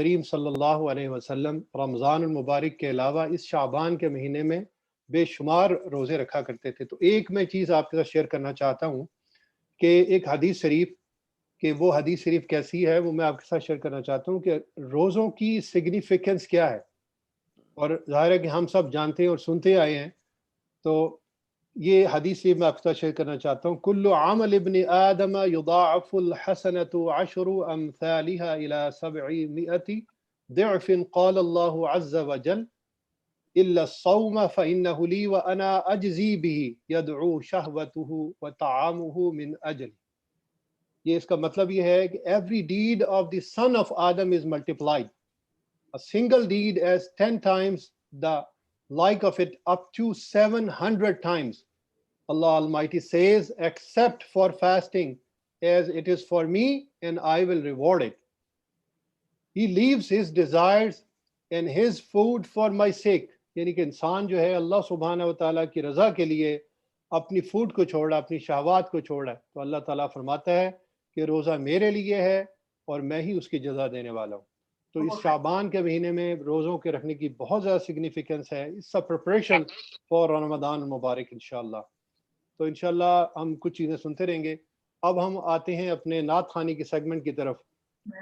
کریم صلی اللہ علیہ وسلم رمضان المبارک کے علاوہ اس شعبان کے مہینے میں بے شمار روزے رکھا کرتے تھے۔ تو ایک میں چیز آپ کے ساتھ شیئر کرنا چاہتا ہوں کہ ایک حدیث شریف، کہ وہ حدیث شریف کیسی ہے وہ میں آپ کے ساتھ شیئر کرنا چاہتا ہوں کہ روزوں کی سگنیفیکنس کیا ہے، اور ظاہر ہے کہ ہم سب جانتے ہیں اور سنتے آئے ہیں۔ تو یہ حدیث میں آپ کے ساتھ شیئر کرنا چاہتا ہوں۔ کل عمل ابن آدم یضاعف الحسنۃ عشر امثالها الى 700 ضعف قال الله عز وجل الا الصوم فانه لي وانا اجزي به يدعو شهوته وطعامه من اجل۔ یہ اس کا مطلب یہ ہے کہ every deed of the son of Adam is multiplied, a single deed as 10 times the like of it up to 700 times. Allah Almighty says, except for fasting, as it is for me and I will reward it. He leaves his desires and his food for my sake. یعنی کہ انسان جو ہے اللہ سبحانہ و تعالیٰ کی رضا کے لیے اپنی فوڈ کو چھوڑا، اپنی شہوات کو چھوڑا، تو اللہ تعالیٰ فرماتا ہے کہ روزہ میرے لیے ہے اور میں ہی اس کی جزا دینے والا ہوں۔ تو اس شعبان کے مہینے میں روزوں کے رکھنے کی بہت زیادہ سگنیفیکنس ہے۔ اس کا پریپریشن فار رمضان المبارک انشاءاللہ۔ تو انشاءاللہ ہم کچھ چیزیں سنتے رہیں گے۔ اب ہم آتے ہیں اپنے نعت خوانی کی سیگمنٹ کی طرف۔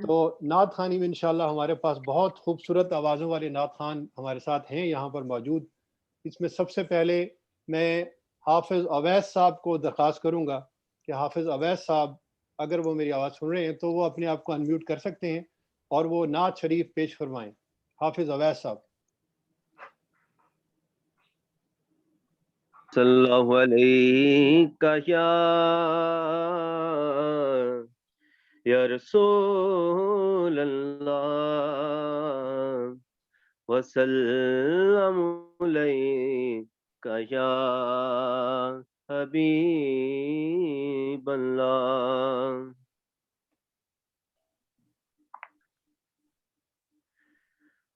تو نعت خوانی میں انشاءاللہ ہمارے پاس بہت خوبصورت آوازوں والے نعت خوان ہمارے ساتھ ہیں یہاں پر موجود۔ اس میں سب سے پہلے میں حافظ اویس صاحب کو درخواست کروں گا کہ حافظ اویس صاحب اگر وہ میری آواز سن رہے ہیں تو وہ اپنے آپ کو انمیوٹ کر سکتے ہیں اور وہ نعت شریف پیش فرمائیں۔ حافظ اویس صاحب۔ صلی اللہ علیہ یا رسول اللہ وسلم علیک یا حبیب اللہ۔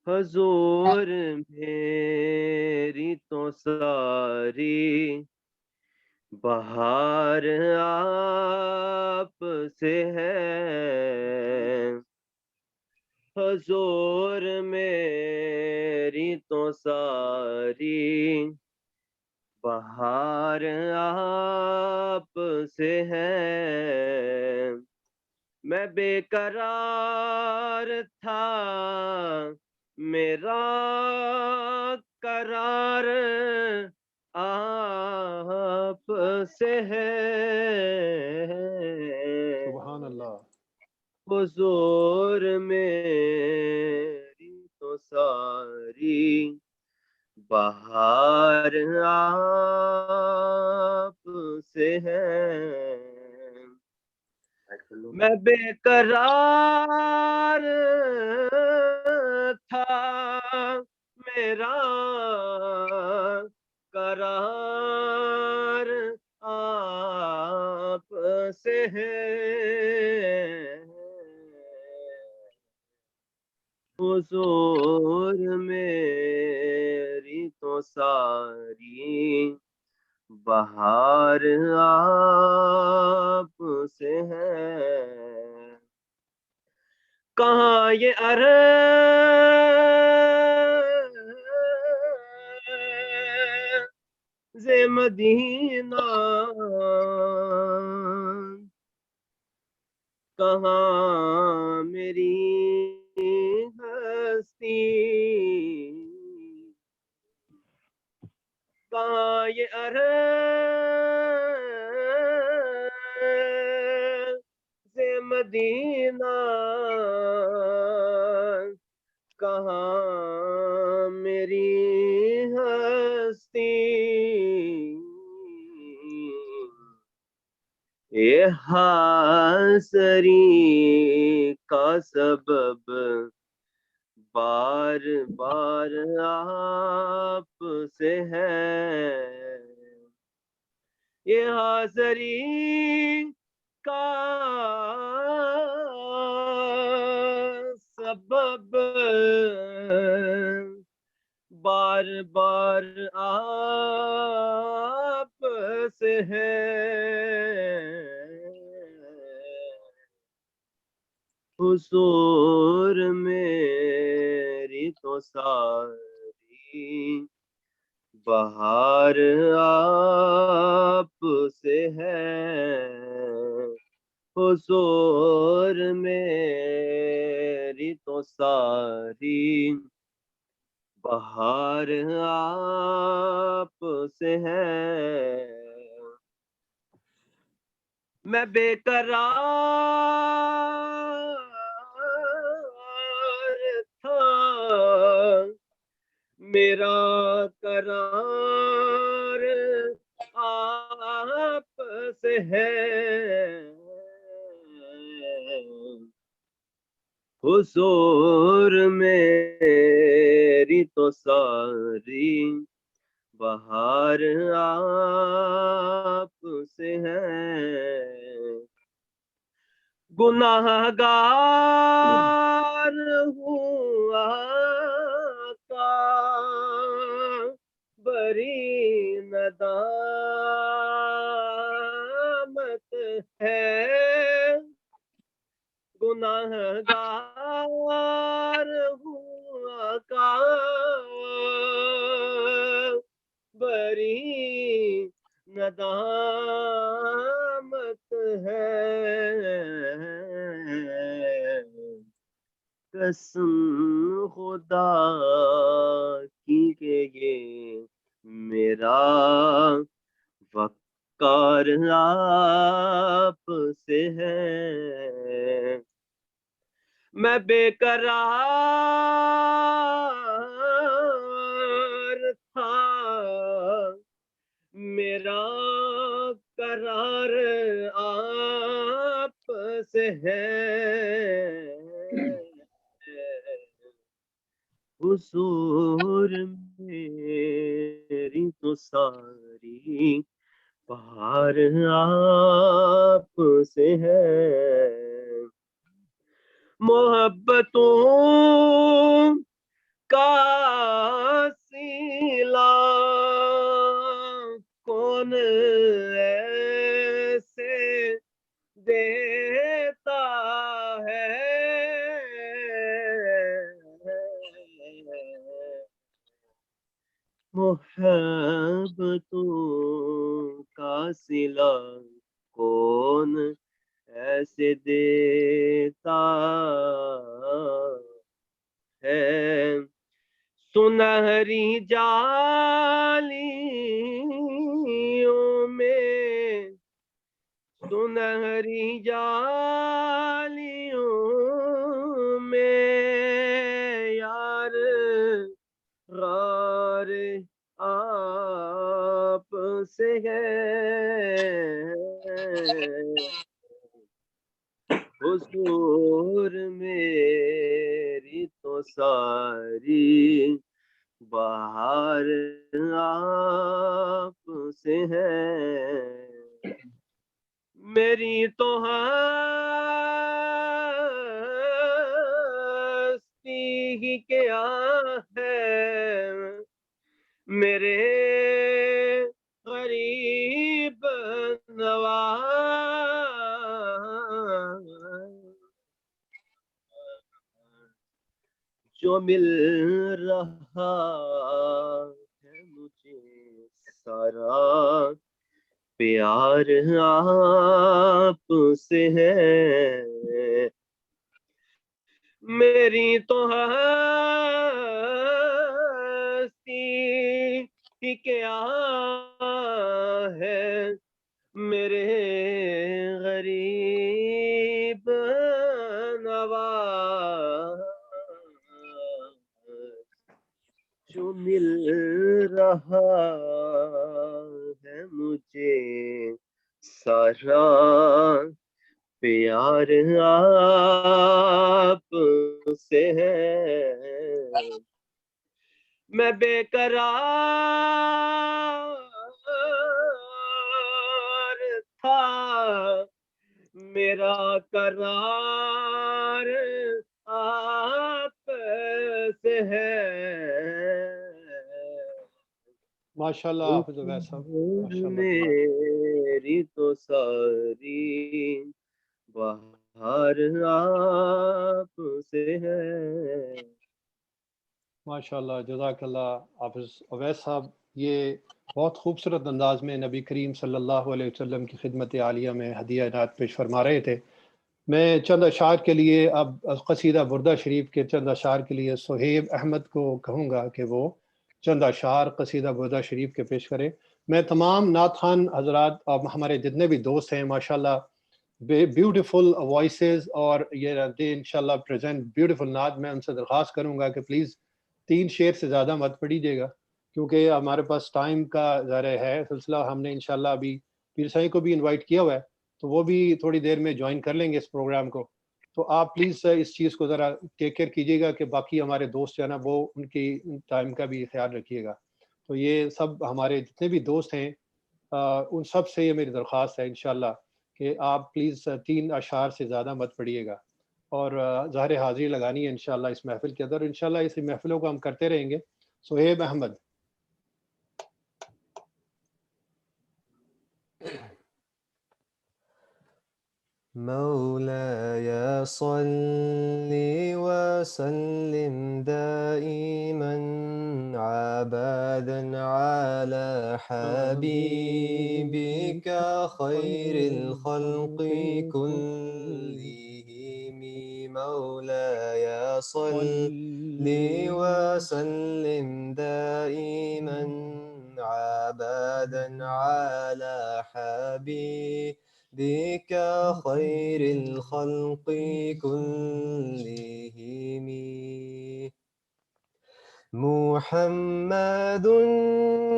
حضور میری تو ساری بہار آپ سے ہے، حضور میری تو ساری بہار آپ سے ہے۔ میں بے قرار تھا میرا قرار آپ سے ہے، سبحان اللہ۔ حضور میری تو ساری بہار آپ سے ہے۔ میں بے قرار تھا میرا قرار آپ سے ہے، حضور میری تو ساری بہار آپ سے ہے۔ کہاں یہ عرض مدینہ، کہاں میری ہستی، کہاں یہ عرض مدینہ، کہاں میری ہستی، یہ حاضری کا سبب بار بار آپ سے ہے، یہ حاضری کا سبب بار بار آپ سے ہے، حضور میں تو ساری بہار آپ سے ہے حضور میری تو ساری بہار آپ سے ہے میں بے قرار تھا میرا قرار آپ سے ہے حضور میری تو ساری بہار آپ سے ہے گناہ گار ہوں آقا بری ندامت ہے گناہ گار ہوں آقا بری ندامت ہے قسم خدا کی کہ یہ میرا وقار آپ سے ہے میں بے قرار تھا میرا قرار آپ سے ہے حضور میری تو ساری بہار آپ سے ہے محبتوں کا سیلا کون ایسے دیتا ہے محبتوں کا سلا کون ایسے دیتا ہے سنہری جالیوں میں سنہری جالیوں میں یار غار آپ سے ہے حضور میری تو ساری بہار آپ سے ہے میری تو ہستی ہی کیا ہے میرے غریب نواز جو مل رہا ہے مجھے سارا پیار آپ سے ہے میری تو ہستی ہی کیا ہے میرے غریب نواز جو مل رہا ہے مجھے سارا پیار آپ سے ہے میں بے قرار تھا میرا قرار آپ سے ہے ماشاءاللہ حافظ عبید صاحب ماشاءاللہ میری تو ساری بہار آپ سے ہے ماشاء اللہ، جزاک اللہ حافظ اویس صاحب، یہ بہت خوبصورت انداز میں نبی کریم صلی اللہ علیہ وسلم کی خدمت عالیہ میں ہدیہ عنایت پیش فرما رہے تھے۔ میں چند اشعار کے لیے اب قصیدہ بردہ شریف کے چند اشعار کے لیے سہیب احمد کو کہوں گا کہ وہ چند اشعار قصیدہ بردہ شریف کے پیش کرے۔ میں تمام نعت خوان حضرات اور ہمارے جتنے بھی دوست ہیں ماشاءاللہ بیوٹیفل وائسز، اور یہ دے انشاءاللہ پریزنٹ بیوٹیفل نعت، میں ان سے درخواست کروں گا کہ پلیز 3 شعر سے زیادہ مت پڑھیے گا، کیونکہ ہمارے پاس ٹائم کا ذرا ہے سلسلہ۔ ہم نے انشاءاللہ ابھی پیر سائی کو بھی انوائٹ کیا ہوا ہے، تو وہ بھی تھوڑی دیر میں جوائن کر لیں گے اس پروگرام کو۔ تو آپ پلیز اس چیز کو ذرا ٹیک کیئر کیجیے گا کہ باقی ہمارے دوست جو ہے نا وہ ان کی ٹائم کا بھی خیال رکھیے گا۔ تو یہ سب ہمارے جتنے بھی دوست ہیں ان سب سے یہ میری درخواست ہے انشاءاللہ کہ آپ پلیز 3 اشعار سے زیادہ مت پڑھیے گا، اور ظاہر حاضری لگانی ہے انشاءاللہ اس محفل کے اندر، انشاءاللہ اس محفلوں کو ہم کرتے رہیں گے۔ سہیب احمد۔ مولاي صل وسلم دائما ابدا على حبيبك خير الخلق كلهم. مولاي صل وسلم دائما ابدا على حبيبك خير الخلق كلهم. محمد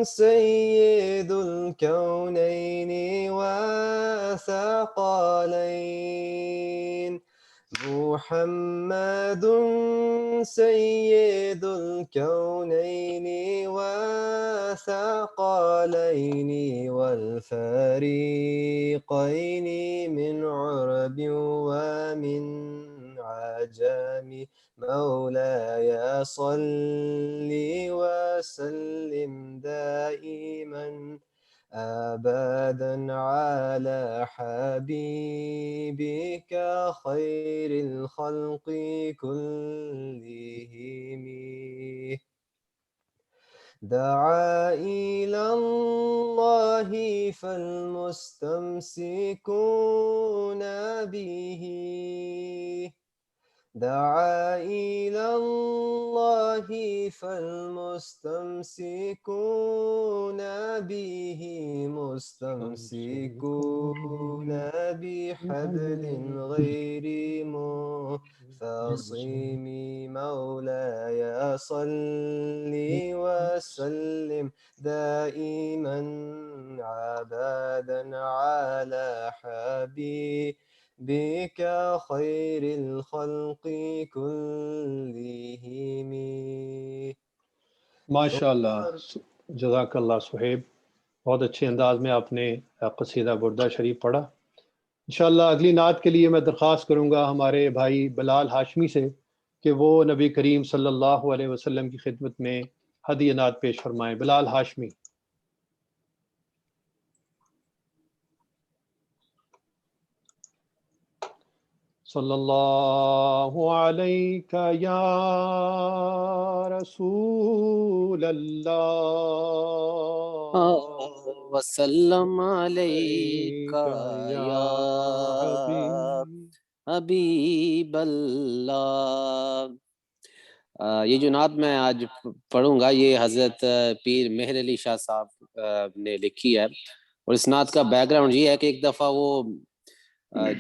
سيد الكونين وثقلين. محمد سيد الكونين وثقلين والفريقين من عرب ومن عجم. مولاي صل وسلم دائما ابدا على حبيبك خير الخلق كلهم. دعا إلى الله فالمستمسكون به. دعا إلى الله فالمستمسكون به مستمسكون بحبل غير منفصم. مولاي صل وسلم دائما أبدا على حبيبك خير الخلق كلهم. ماشاءاللہ، جزاک اللہ سہیب، بہت اچھے انداز میں آپ نے قصیدہ بردہ شریف پڑھا۔ انشاءاللہ اگلی نعت کے لیے میں درخواست کروں گا ہمارے بھائی بلال ہاشمی سے کہ وہ نبی کریم صلی اللہ علیہ وسلم کی خدمت میں ہدیہ نعت پیش فرمائیں۔ بلال ہاشمی۔ صلی اللہ علیک یا رسول اللہ وسلم علیک یا حبیب اللہ۔ یہ جو نعت میں آج پڑھوں گا یہ حضرت پیر مہر علی شاہ صاحب نے لکھی ہے، اور اس نعت کا بیک گراؤنڈ یہ ہے کہ ایک دفعہ وہ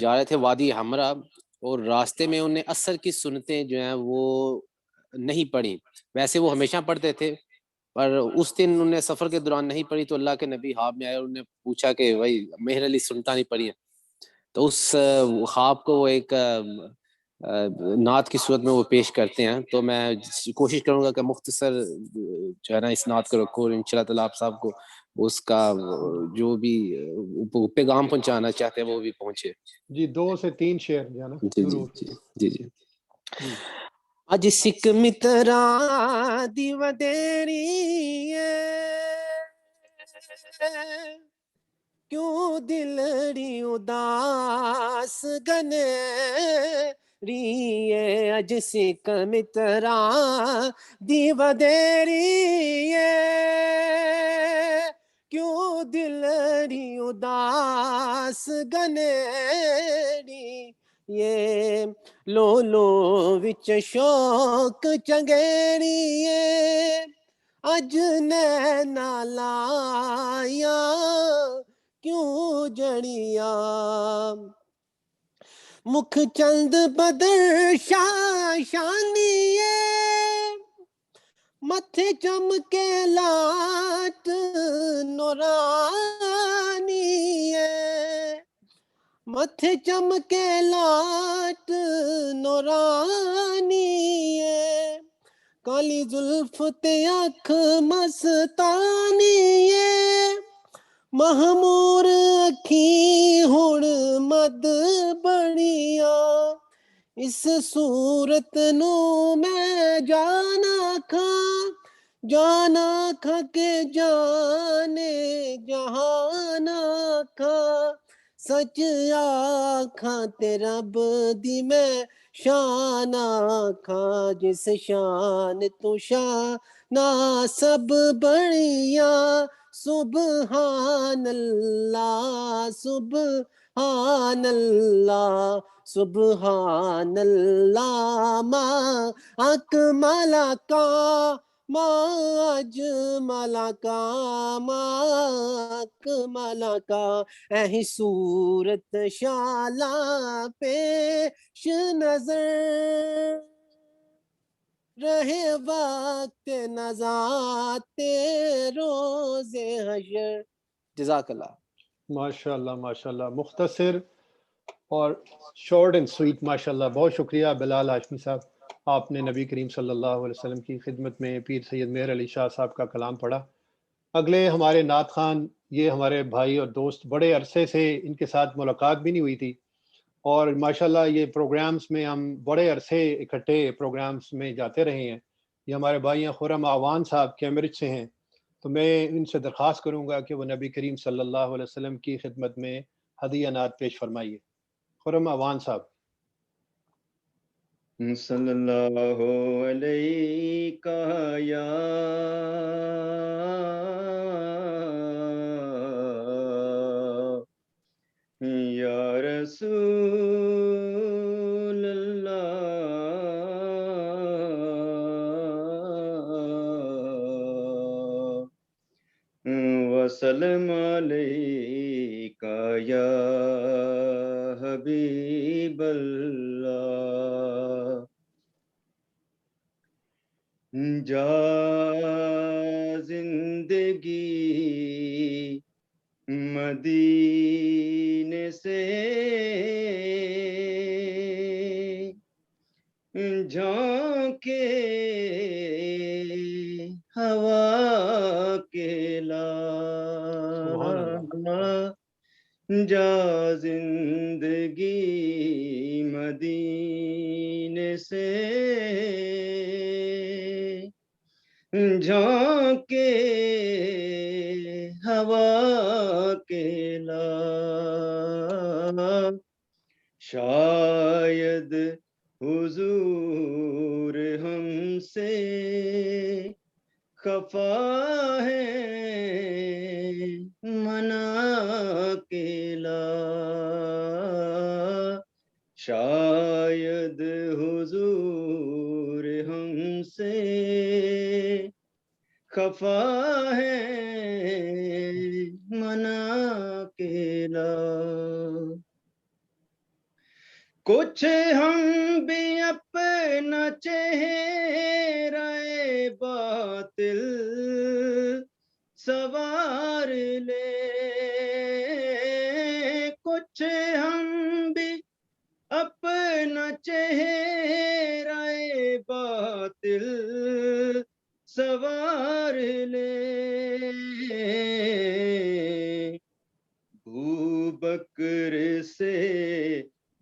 جا رہے تھے وادی حمرا، اور راستے میں انہیں عصر کی سنتیں جو ہیں وہ نہیں پڑھی۔ ویسے وہ ہمیشہ پڑھتے تھے، پر اس دن انہوں نے سفر کے دوران نہیں پڑھی، تو اللہ کے نبی خواب میں آئے اور انہوں نے پوچھا کہ بھائی مہر علی سنتا نہیں پڑھی ہیں، تو اس خواب کو وہ ایک نعت کی صورت میں وہ پیش کرتے ہیں۔ تو میں کوشش کروں گا کہ مختصر جو ہے نا اس نعت کو رکھو، اور انشاءاللہ تعالیٰ آپ صاحب کو اس کا جو بھی پیغام پہنچانا چاہتے ہیں وہ بھی پہنچے۔ جی 2 سے 3 شعر جو ہے نا ضرور۔ جی اج سکھ متراں دی ودیری کیوں دلڑی اداس گنے ریے اجسی کمترا دیو دیریے کیوں دل ری اداس گنیڑی یہ لو لو وچ شوق چنگیڑیے اج نینا لایا کیوں جڑیا مکھ چند بدر شاشانیے متھے چمکے لات نورانیے متھے چمکے لات نورانیے کالی زلف تے اکھ مستانیے محمور اکھی ہن مد بڑیا اس صورت نو میں جانا کھا کے جانے جہان کھا سچ آکھاں تے رب دی میں شان آکھاں جس شان تو شان سب بڑیا سبحان اللہ سبحان اللہ سبحان اللہ ما اکمل کا ما اجمل کا ما اکمل کا اہی صورت شالا پیش نظر رہے وقت نزات روز حشر جزاک اللہ ماشاءاللہ مختصر اور شارٹ اینڈ سویٹ ماشاءاللہ. بہت شکریہ بلال ہاشمی صاحب، آپ نے نبی کریم صلی اللہ علیہ وسلم کی خدمت میں پیر سید مہر علی شاہ صاحب کا کلام پڑھا. اگلے ہمارے نعت خان، یہ ہمارے بھائی اور دوست، بڑے عرصے سے ان کے ساتھ ملاقات بھی نہیں ہوئی تھی، اور ماشاءاللہ یہ پروگرامز میں ہم بڑے عرصے اکٹھے پروگرامز میں جاتے رہے ہیں. یہ ہمارے بھائی ہیں خرم اعوان صاحب، کیمبرج سے ہیں. تو میں ان سے درخواست کروں گا کہ وہ نبی کریم صلی اللہ علیہ وسلم کی خدمت میں ہدیہ نعت پیش فرمائیے. خرم اعوان صاحب. صلی اللہ علیہ یا رسول اللہ وسلم علیکہ یا حبیب اللہ. جا زندگی مدینے سے جھونکے ہوا کے لا، جا زندگی مدینے سے جھونکے ہوا کے لا، شاید حضور ہم سے خفا ہے منا کے لا، شاید حضور ہم سے خفا ہے منا کے لا. کچھ ہم بھی اپنا چہرہ باطل سوار لے، کچھ ہم بھی اپنا چہرہ باطل سوار لے. ابو بکر سے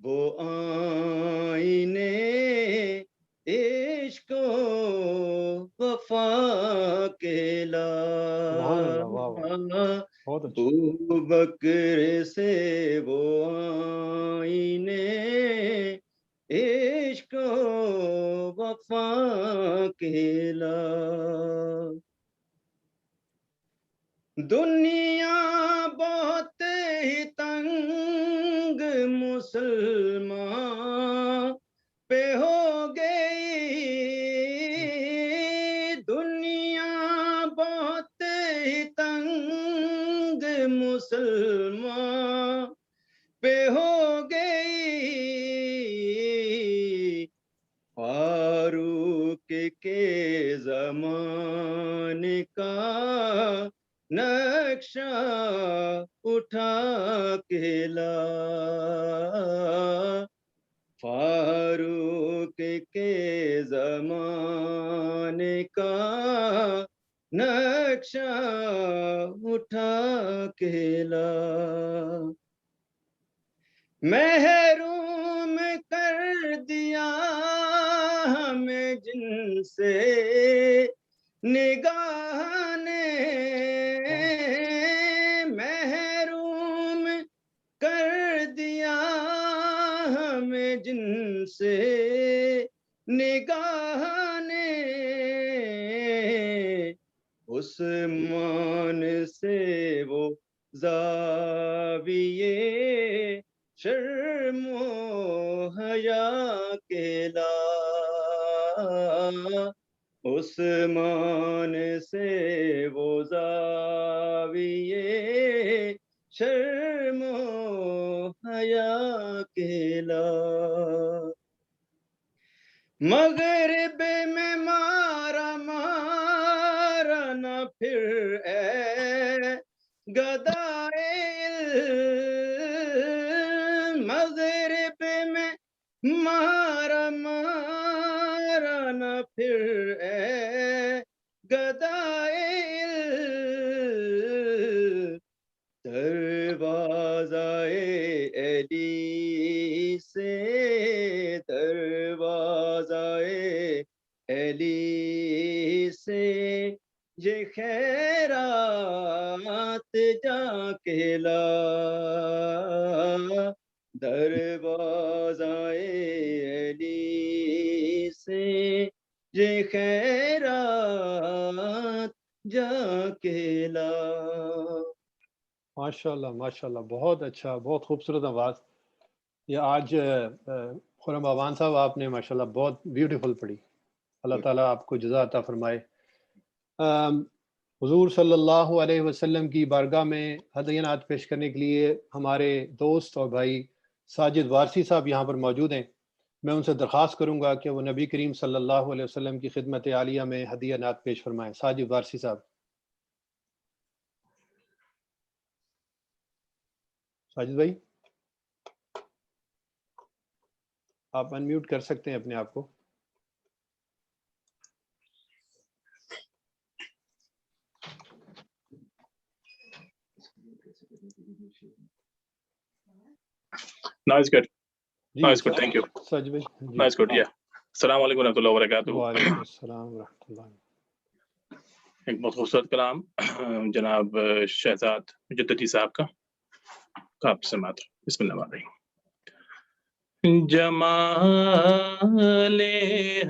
وہ آئینے عشق و وفا کے لا، ابو بکر سے وہ آئینے اکیلا دنیا بہت ہی تنگ مسلمان پہ ہو گئی دنیا بہت ہی تنگ مسلمان پہ ہو گئی فاروق کے زمانے کا نقشہ اٹھا کے لا فاروق کے زمانے کا نقشہ اٹھا کے لا محروم کر دیا ہمیں جن سے نگاہ نے محروم کر دیا ہمیں جن سے نگاہ نے عثمان سے وہ زاویے شرم و حیا کے لا عثمان سے وہ زاویے شرم و حیا کے لا مغرب میں مارا نہ پھر اے گدائے مغرب میں مارا نہ پھر اے گدائے دروازۂ علی سے دروازۂ علی سے یہ خیرات جا کے لا دروازۂ علی سے یہ خیرات جا کے لا ماشاءاللہ ماشاءاللہ، بہت اچھا، بہت خوبصورت آواز. یہ آج خرم بابان صاحب آپ نے ماشاءاللہ بہت بیوٹیفل پڑھی. اللہ تعالیٰ آپ کو جزا عطا فرمائے. حضور صلی اللہ علیہ وسلم کی بارگاہ میں ہدیہ نعت پیش کرنے کے لیے ہمارے دوست اور بھائی ساجد وارسی صاحب یہاں پر موجود ہیں. میں ان سے درخواست کروں گا کہ وہ نبی کریم صلی اللہ علیہ وسلم کی خدمت عالیہ میں ہدیہ نعت پیش فرمائیں. ساجد وارسی صاحب. ساجد بھائی آپ انمیوٹ کر سکتے ہیں اپنے آپ کو. No, it's good. No, it's good. Thank you. Sajid بھائی. No, it's good. Yeah. السلام علیکم ورحمۃ اللہ وبرکاتہ. وعلیکم السلام ورحمۃ اللہ. ایک بہت خوبصورت کلام جناب شہزاد مجددی صاحب کا آپ سماعت. بسم اللہ الرحمن الرحیم. جمال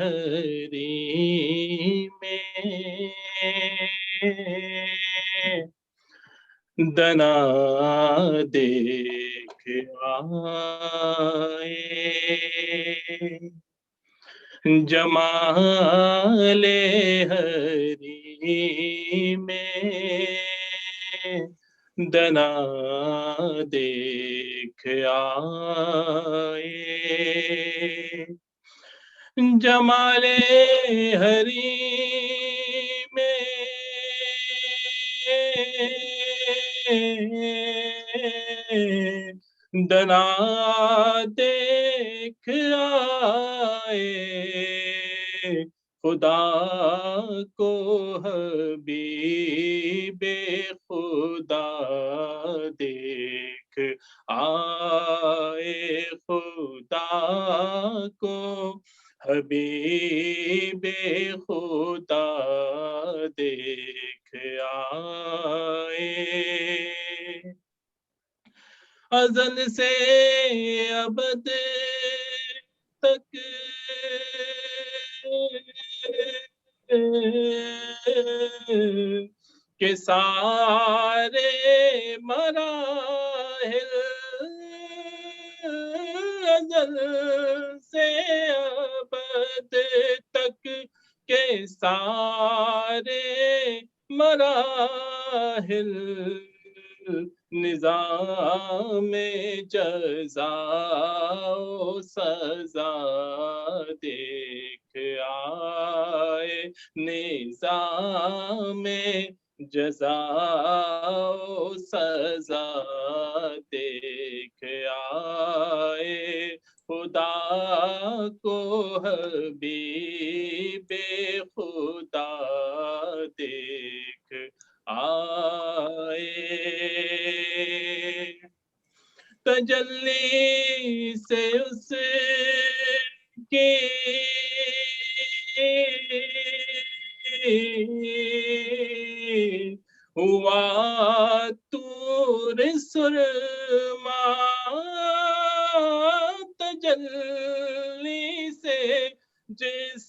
حریم دنا دیکھ آئے جمال حریم دنا دیکھ آئے جمال حریم دنا دیکھ آئے خدا کو حبیب خدا دیکھ آئے خدا کو حبیب خدا دیکھ آئے ازل سے ابد تک کے سارے مراحل ازل سے ابد تک کے سارے مراحل نظام جزا و سزا دیکھ آئے نظام جزا و سزا دیکھ آئے خدا کو حبیب خدا دیکھ آئے تجلی سے اس کی ہوا طور سرما تجلی سے جس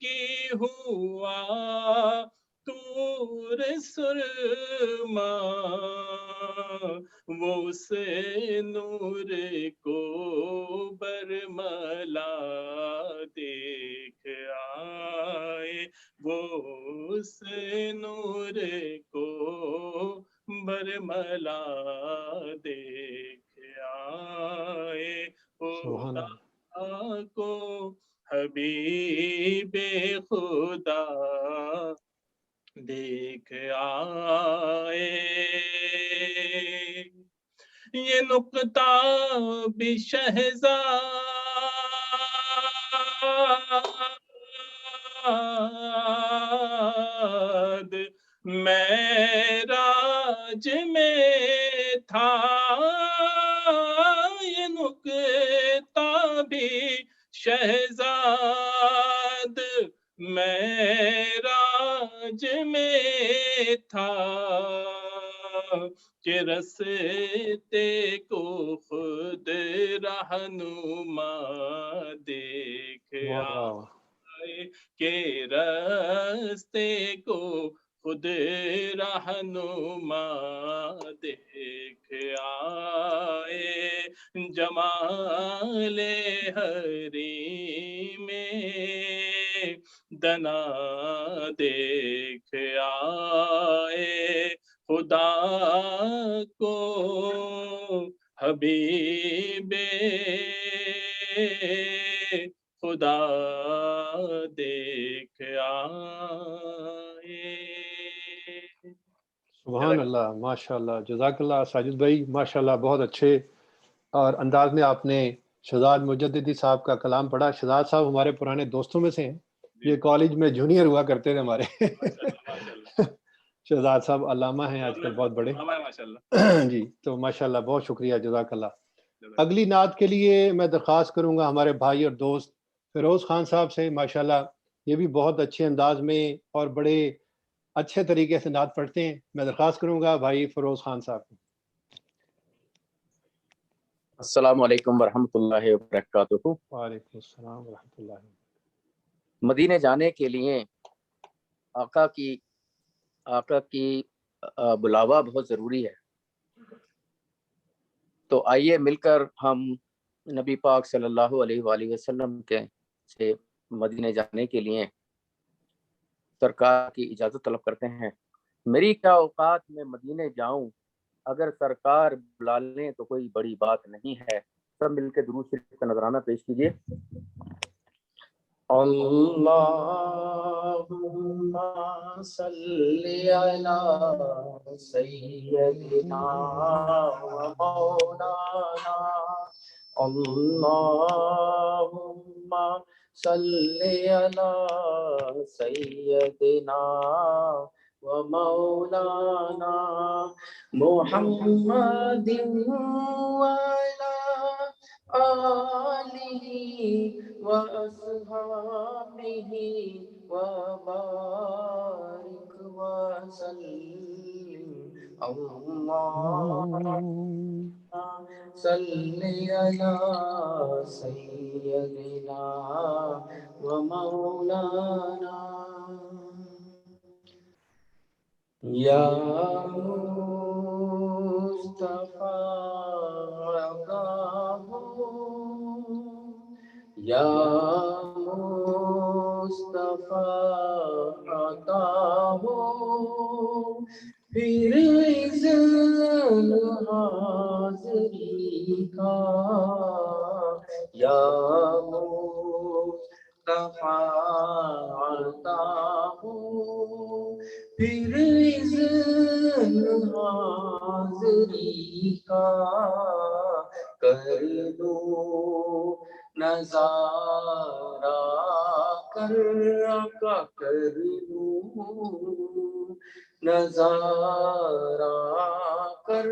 کی ہوا طور سرما وہ اس نور کو برملا دیکھ آئے وہ اس نور کو برملا دیکھ آئے خدا کو حبیب خدا دیکھ آئے یہ نقطہ بھی شہزاد معراج میں تھا یہ نقطہ بھی شہزاد معراج میں تھا کہ رستے کو خود رہنما دیکھ آئے کہ رستے کو خود رہنما دیکھ آئے جمال حریم دنا دیکھ آئے خدا کو حبیب خدا دیکھ آئے. سبحان اللہ، ماشاء اللہ، جزاک اللہ ساجد بھائی، ماشاء اللہ بہت اچھے اور انداز میں آپ نے شہزاد مجددی صاحب کا کلام پڑھا. شہزاد صاحب ہمارے پرانے دوستوں میں سے ہیں، یہ کالج میں جونیئر ہوا کرتے تھے ہمارے. شہزاد صاحب علامہ ہیں آج کل بہت بڑے. جی تو ماشاء اللہ بہت شکریہ، جزاک اللہ. اگلی نعت کے لیے میں درخواست کروں گا ہمارے بھائی اور دوست فیروز خان صاحب سے. ماشاء اللہ یہ بھی بہت اچھے انداز میں اور بڑے اچھے طریقے سے نعت پڑھتے ہیں. میں درخواست کروں گا بھائی فیروز خان صاحب کو. السلام علیکم ورحمۃ اللہ وبرکاتہ. وعلیکم السلام ورحمۃ اللہ. مدینے جانے کے لیے آقا کی بلاوا بہت ضروری ہے. تو آئیے مل کر ہم نبی پاک صلی اللہ علیہ وآلہ وسلم کے سے مدینے جانے کے لیے سرکار کی اجازت طلب کرتے ہیں. میری کیا اوقات میں مدینے جاؤں، اگر سرکار بلا لیں تو کوئی بڑی بات نہیں ہے. سب مل کے درود شریف کا نذرانہ پیش کیجیے. اللہم صلی علی سیدنا و مولانا، اللہم صلی علی سیدنا و مولانا محمد وعلی آلہ وأصحابه وبارك وسلم. اللهم صل على سيدنا ومولانا یا مصطفیٰ عطا ہو، یا مصطفیٰ عطا ہو، پھر اذن حاضری کا، یا مصطفیٰ عطا ہو، پھر اذن حاضری کا، کر لوں نظارہ کر آقا، کر لوں نظارہ کر،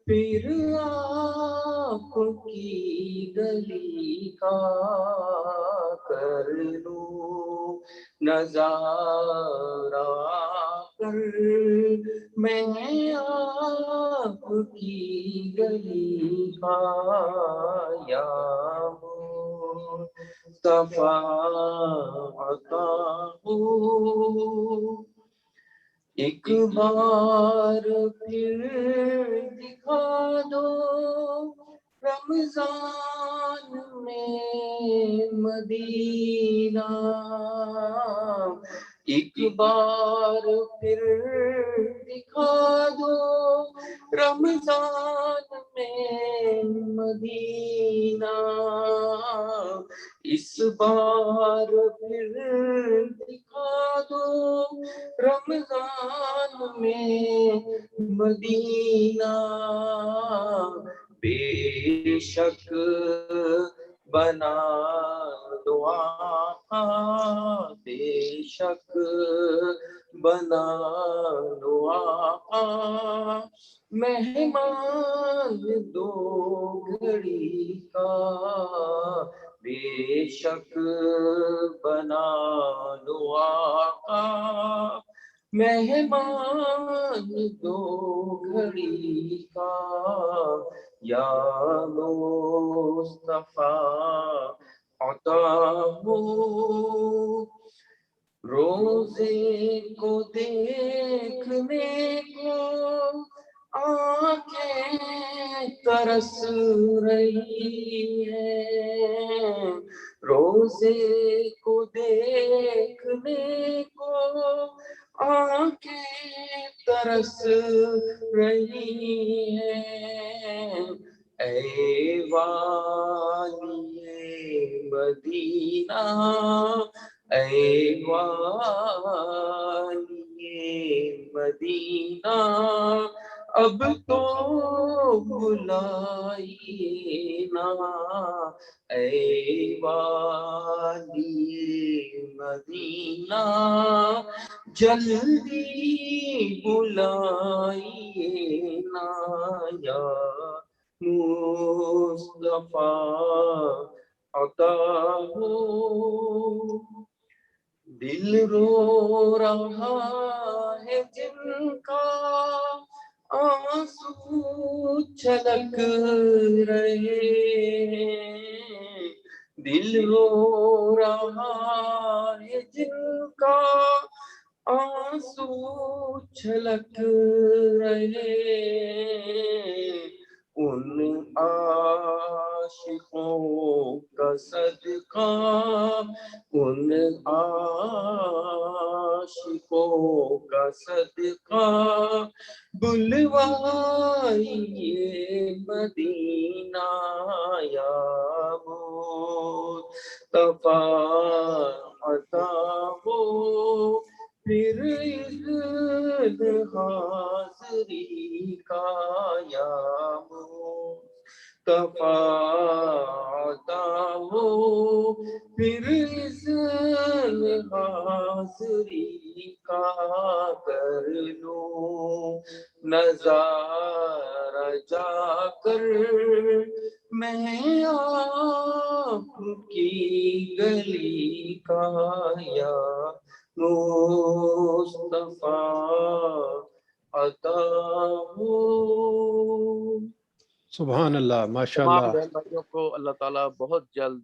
پھر آپ کی گلی کا، کر لوں نظارہ کر، میں آپ کی گلی کا، یا مصطفیٰ عطا ہو، ایک بار پھر دکھا دو رمضان میں مدینہ، ایک بار پھر دکھا دو رمضان میں مدینہ، اس بار پھر دکھا دو رمضان میں مدینہ، بے شک بنا دو آقا، بے شک بنا دو آقا، مہمان دو گھڑی کا، بے شک بنا دو آقا، مہمان دو گھڑی کا، یا مصطفیٰ عطا ہو، روزے کو دیکھنے کو آنکھیں ترس رہی ہیں، روزے کو دیکھنے کو آنکھیں ترس رہی ہیں، اے والی مدینہ، اے والی مدینہ، اب تو بلائیے نا، اے والی مدینہ، جلدی بلائیے نا، یا مصطفیٰ عطا ہو، دل رو رہا ہے جن کا آنسو چھلک رہے ہیں، دل رو رہا ہے جن کا آنسو چھلک رہے ہیں، ان عاشقوں کا صدقہ، ان عاشقوں کا صدقہ، بلوائیے مدینہ، یا مصطفیٰ عطا ہو، پھر اذن حاضری کا، یا مصطفیٰ عطا ہو، پھر اذن حاضری کا، کر لوں نظارہ جا کر میں آپ کی گلی کا، یا مصطفیٰ عطا ہو۔ سبحان اللہ، ماشاء تمام اللہ. بہن بھائیوں کو اللہ تعالیٰ بہت جلد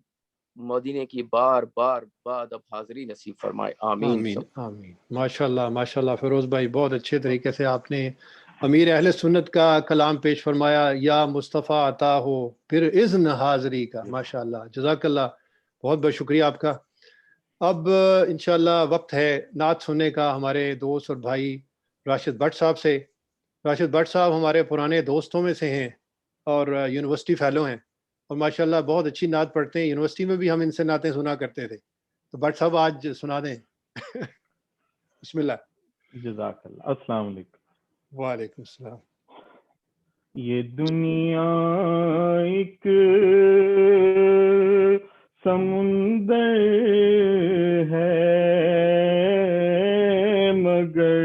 مدینے کی بار بار بعد اب حاضری نصیب فرمائے. آمین. آمین آمین. ماشاءاللہ ماشاءاللہ فیروز بھائی، بہت اچھے طریقے سے آپ نے امیر اہل سنت کا کلام پیش فرمایا، یا مصطفیٰ عطا ہو پھر اذن حاضری کا. ماشاءاللہ، جزاک اللہ، بہت بہت شکریہ آپ کا. اب انشاءاللہ وقت ہے نعت سننے کا ہمارے دوست اور بھائی راشد بٹ صاحب سے. راشد بٹ صاحب ہمارے پرانے دوستوں میں سے ہیں اور یونیورسٹی فیلو ہیں، اور ماشاءاللہ بہت اچھی نعت پڑھتے ہیں. یونیورسٹی میں بھی ہم ان سے نعتیں سنا کرتے تھے. تو بٹ صاحب آج سنا دیں. بسم اللہ. جزاک اللہ. السلام علیکم. وعلیکم السلام. یہ دنیا ایک سمندر ہے مگر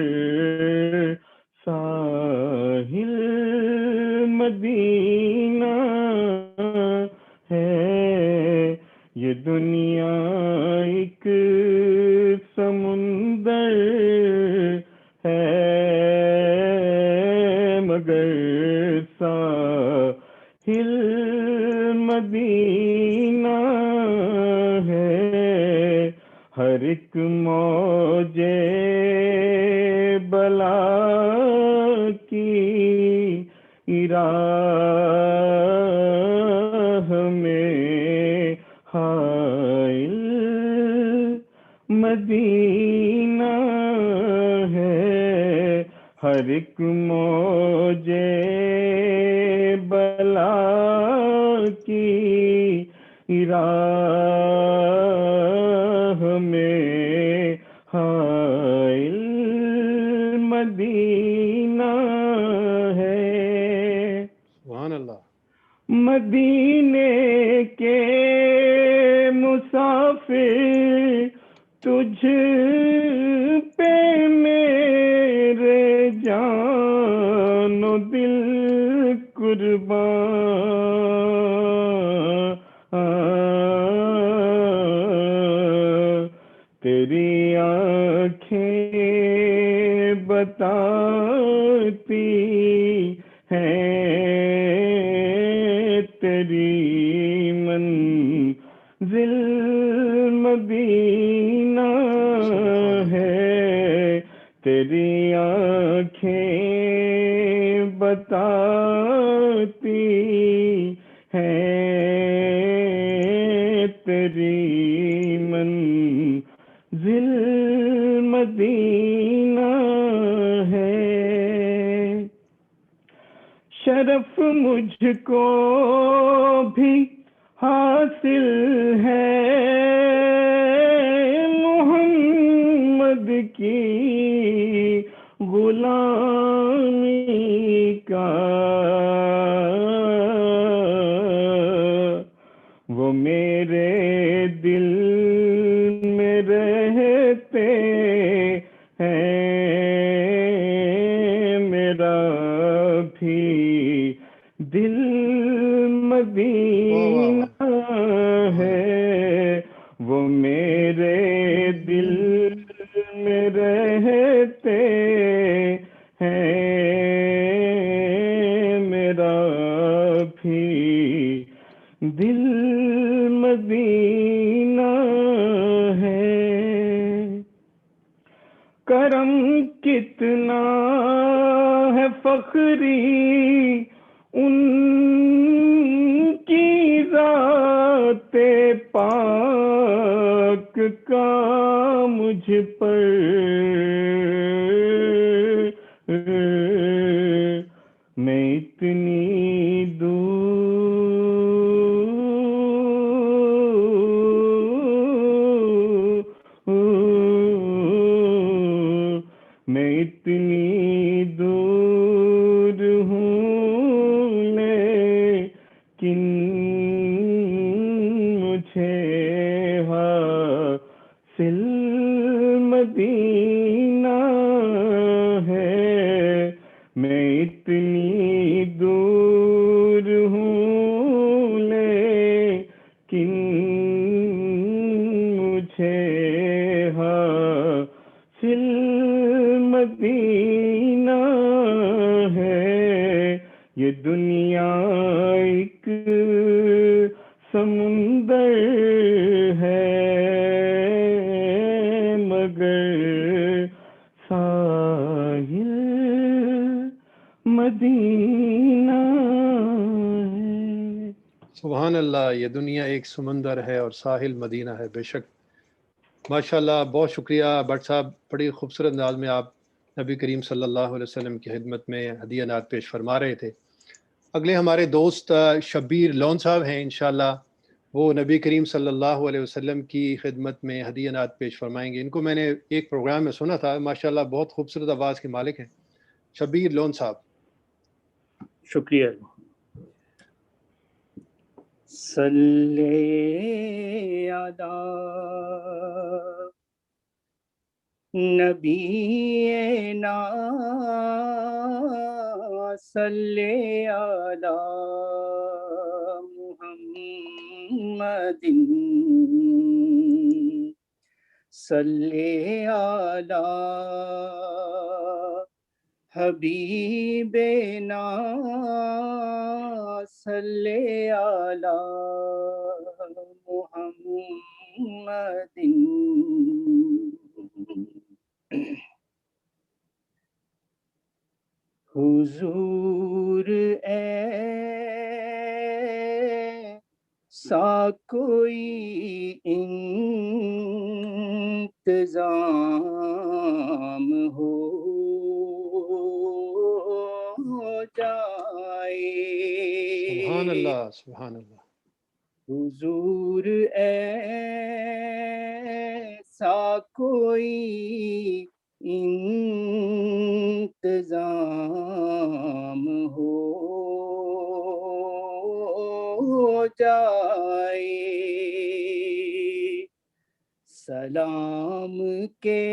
ساحل مدینہ ہے. یہ دنیا ایک سمندر ہے مگر ساحل مدینہ ہے. ہر ایک موج بلا کی راہ میں حائل مدینہ ہے. ہر ایک موج بلا کی راہ میں حائل مدینہ ہے. سبحان اللہ. مدینے کے مسافر تجھ پہ میرے جان و دل قربان. تیری آنکھیں بتاتی ہیں تیری منزل مدینہ ہے. تیری آنکھیں بتاتی ہیں تیری منزل مدینہ ہے. شرف مجھ کو بھی حاصل ہے محمد کی غلامی کا. وہ میرے دل میں رہتے ہیں میرا بھی دل مدینہ ہے. وہ میرے دل میں رہتے ہیں میرا بھی دل مدینہ ہے. کرم کتنا ہے فخری ان کی ذات پاک کا مجھ پر. میں اتنی میں اتنی دور ہوں لیکن مجھے حاصل مدینہ ہے. میں اتنی دور ہوں لیکن مجھے حاصل مدینہ ہے. یہ دنیا ایک سمندر ہے مگر ساحل مدینہ ہے. سبحان اللہ، یہ دنیا ایک سمندر ہے اور ساحل مدینہ ہے. بے شک. ماشاءاللہ، بہت شکریہ بٹ صاحب، بڑی خوبصورت انداز میں آپ نبی کریم صلی اللہ علیہ وسلم کی خدمت میں ہدیہ نعت پیش فرما رہے تھے. اگلے ہمارے دوست شبیر لون صاحب ہیں، انشاءاللہ وہ نبی کریم صلی اللہ علیہ وسلم کی خدمت میں ہدیہ نعت پیش فرمائیں گے. ان کو میں نے ایک پروگرام میں سنا تھا، ماشاءاللہ بہت خوبصورت آواز کے مالک ہیں. شبیر لون صاحب. شکریہ. صلی علی نبینا صلی علی محمد صلی علی حبیبنا صلی علی محمد. حضور ایسا کوئی انتظام ہو جائے. سبحان اللہ، سبحان اللہ. حضور ایسا کوئی انتظام ہو جائے. سلام کے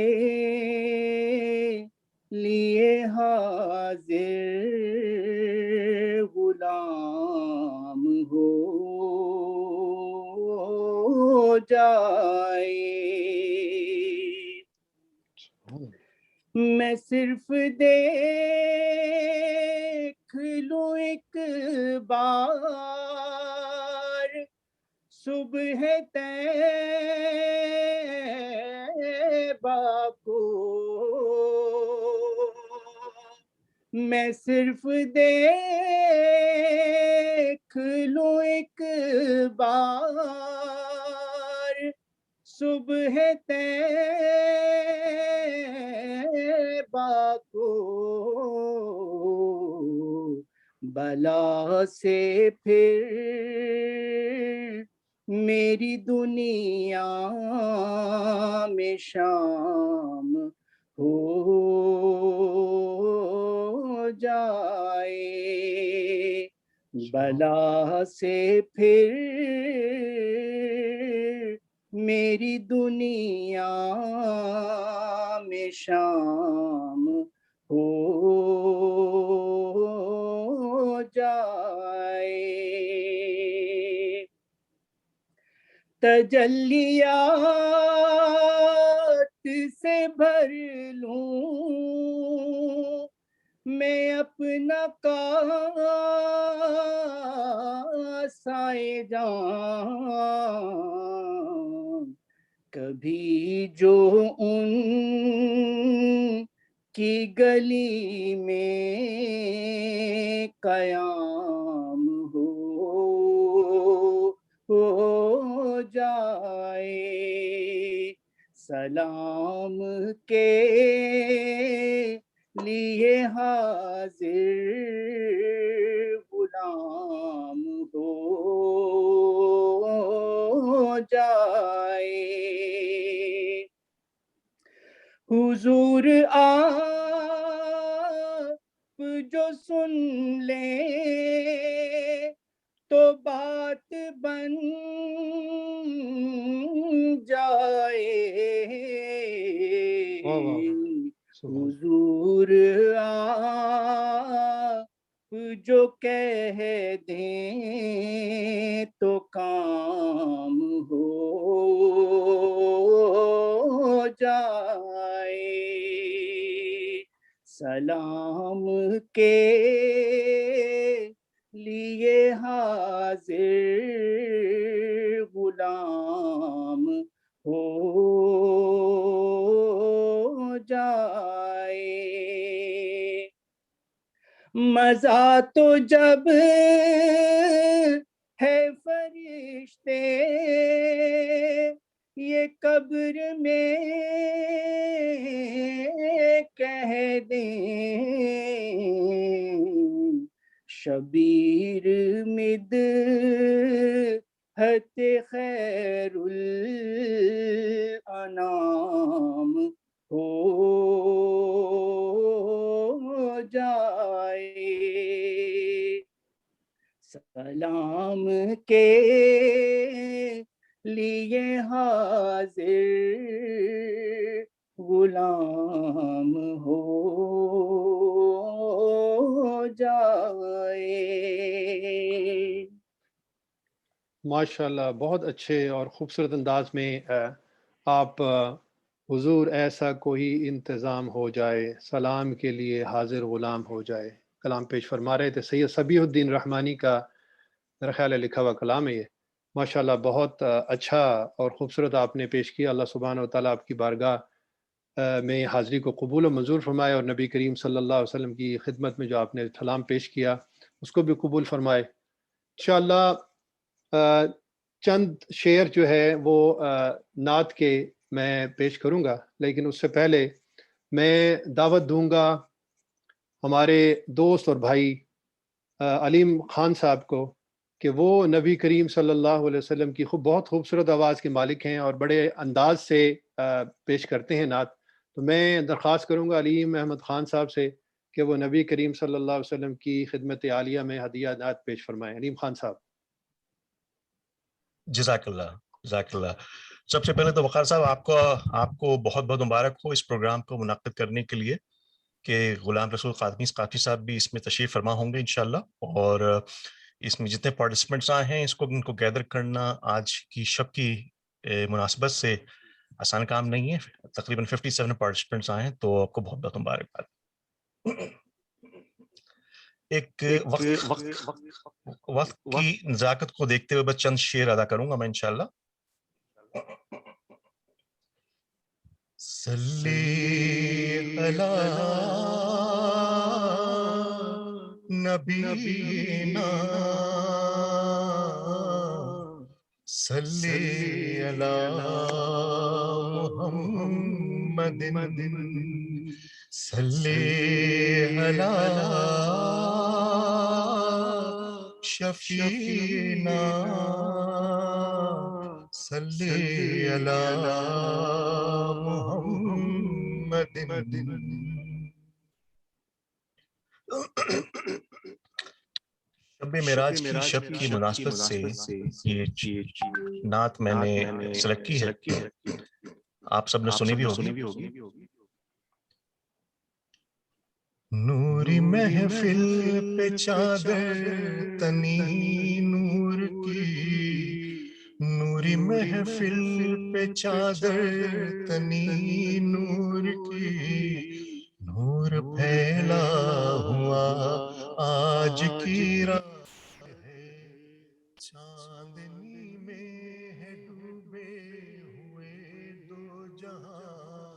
لیے حاضر غلام ہو جائے. میں صرف دیکھ لوں ایک بار صبح طیبہ کو. میں صرف دیکھ لوں ایک بار صبح طیبہ کو. بلا سے پھر میری دنیا میں شام ہو جائے. بلا سے پھر میری دنیا میں شام ہو جائے. تجلیات سے بھر لوں میں اپنا کاسہ جان. کبھی جو ان کی گلی میں قیام ہو جائے. سلام کے لیے حاضر غلام ہو جائے. حضور آپ جو سن لے تو بات بن جائے. حضور آپ جو کہہ دیں تو کام ہو جائے. سلام کے لیے حاضر غلام ہو جائے. مزہ تو جب ہے فرشتے یہ قبر میں کہہ دیں شبیر مدحت خیر الانام ہو جائے. سلام کے لیے حاضر غلام ہو جائے. ماشاءاللہ بہت اچھے اور خوبصورت انداز میں آپ حضور ایسا کوئی انتظام ہو جائے سلام کے لیے حاضر غلام ہو جائے کلام پیش فرما رہے تھے. سید صبیح الدین رحمانی کا میرا خیال ہے لکھا ہوا کلام ہے یہ. ماشاءاللہ بہت اچھا اور خوبصورت آپ نے پیش کیا. اللہ سبحانہ و تعالیٰ آپ کی بارگاہ میں حاضری کو قبول و منظور فرمائے اور نبی کریم صلی اللہ علیہ وسلم کی خدمت میں جو آپ نے کلام پیش کیا اس کو بھی قبول فرمائے. انشاءاللہ چند شعر جو ہے وہ نعت کے میں پیش کروں گا، لیکن اس سے پہلے میں دعوت دوں گا ہمارے دوست اور بھائی علیم خان صاحب کو کہ وہ نبی کریم صلی اللہ علیہ وسلم کی بہت خوبصورت آواز کے مالک ہیں اور بڑے انداز سے پیش کرتے ہیں نعت. تو میں درخواست کروں گا علیم احمد خان صاحب سے کہ وہ نبی کریم صلی اللہ علیہ وسلم کی خدمت عالیہ میں ہدیہ نعت پیش فرمائیں. علیم خان صاحب. جزاک اللہ جزاک اللہ. سب سے پہلے تو وقار صاحب آپ کو بہت بہت مبارک ہو اس پروگرام کو منعقد کرنے کے لیے کہ غلام رسول قادمی ثقافی صاحب بھی اس میں تشریف فرما ہوں گے انشاءاللہ. اور اس میں جتنے پارٹیسپینٹس آئے ہیں ان کو گیدر کرنا آج کی شب کی مناسبت سے آسان کام نہیں ہے. تقریباً 57 پارٹیسپینٹس آئے ہیں تو آپ کو بہت بہت مبارکباد. ایک وقت کی نزاکت کو دیکھتے ہوئے بس چند شعر ادا کروں گا میں انشاءاللہ. صلی علی نبینا صلی علی محمد صلی علی شفیعنا صلی علی محمد. شب معراج کی شب کی مناسبت سے یہ نعت میں نے سلیکٹ کی ہے، آپ سب نے سنی بھی ہوگی. نوری محفل پہ چادر تنی نور کی، نوری محفل پہ چادر تنی نور کی، نور پھیلا ہوا آج کی رات ہے، چاندنی میں ہے ڈوبے ہوئے دو جہاں،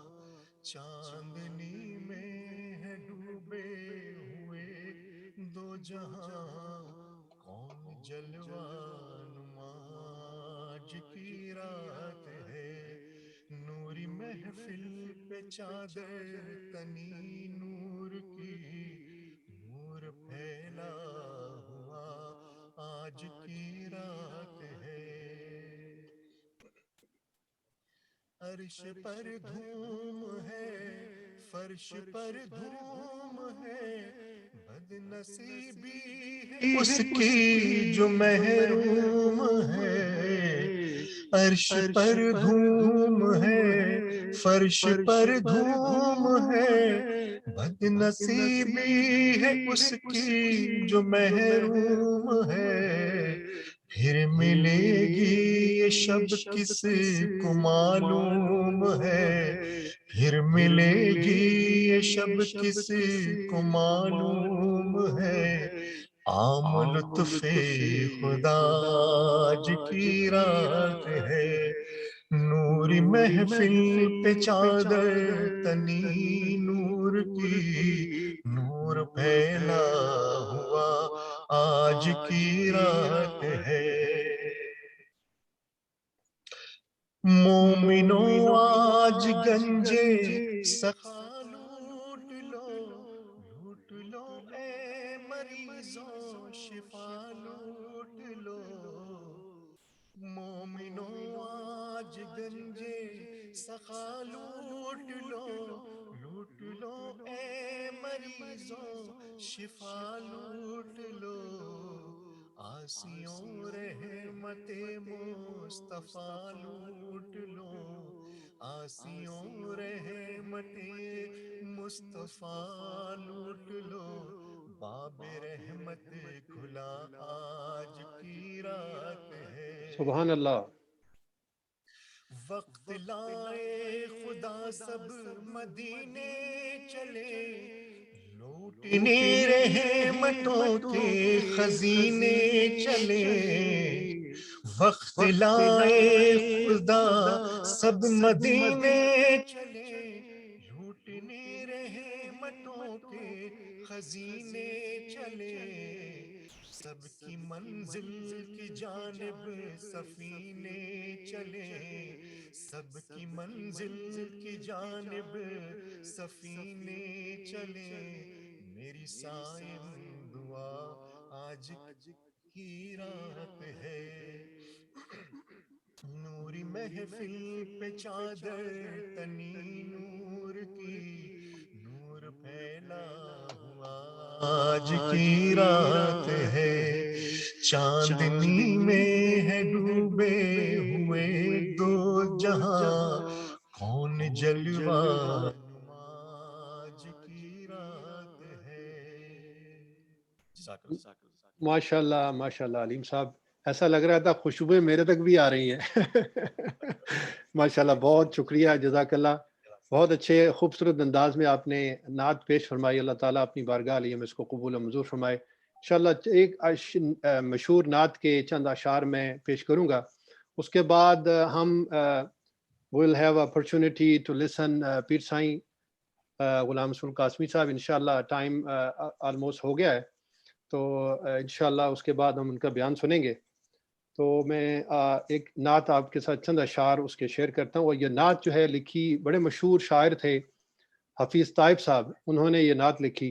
چاندنی میں ہے ڈوبے ہوئے دو جہاں، کون جلوہ نما آج کی رات ہے، نوری محفل پہ چادر تنی نور کی، نور پھیلا ہوا آج کی رات ہے. عرش پر دھوم ہے فرش پر دھوم ہے، بد نصیبی ہے اس کی جو محروم ہے. عرش پر دھوم ہے فرش پر دھوم ہے، بد نصیبی ہے اس کی جو محروم ہے. پھر ملے گی یہ شب کس کو معلوم ہے، پھر ملے گی یہ شب کس کو معلوم ہے. عام لطف خدا آج کی رات ہے، نوری محفل پہ چادر تنی نور کی، نور پھیلا ہوا آج کی رات ہے۔ مومنوں آج گنجے سخا لوٹ لو، لوٹ لو اے مریضوں شفا لوٹ لو۔ مومنوں آج گنجے سخا لوٹ لو، لوٹ لو اے مریضوں شفا لوٹ لو۔ آسیوں رحمت مصطفیٰ لوٹ لو، آسیوں رحمت مصطفیٰ لوٹ لو۔ باب رحمت کھلا آج کی رات ہے۔ سبحان اللہ۔ وقت لائے خدا سب مدینے چلے، لوٹنے رحمتوں کے خزینے چلے۔ وقت لائے خدا سب مدینے چلے، لوٹنے رحمتوں کے خزینے چلے۔ سب کی منزل کی جانب سفینے چلے، سب کی منزل کی جانب سفینے چلے۔ میری صائم دعا آج کی رات ہے، نوری محفل پہ چادر تنی نور کی، نور پھیلا ہوا آج کی رات ہے۔ چاندنی میں ہے ڈوبے ہوئے دو جہاں، کون جلوہ نما آج کی رات ہے۔ ماشاء اللہ ماشاء اللہ علیم صاحب، ایسا لگ رہا تھا خوشبوئیں میرے تک بھی آ رہی ہیں۔ ماشاء اللہ، بہت شکریہ، جزاک اللہ۔ بہت اچھے خوبصورت انداز میں آپ نے نعت پیش فرمائی۔ اللہ تعالیٰ اپنی بارگاہ علیہ میں اس کو قبول و منظور فرمائے انشاءاللہ۔ ایک مشہور نعت کے چند اشعار میں پیش کروں گا، اس کے بعد ہم will have opportunity to listen پیر سائیں غلام رسول قاسمی صاحب۔ انشاءاللہ ٹائم آلموسٹ ہو گیا ہے، تو انشاءاللہ اس کے بعد ہم ان کا بیان سنیں گے۔ تو میں ایک نعت آپ کے ساتھ چند اشعار اس کے شیئر کرتا ہوں۔ اور یہ نعت جو ہے لکھی بڑے مشہور شاعر تھے حفیظ طائب صاحب، انہوں نے یہ نعت لکھی،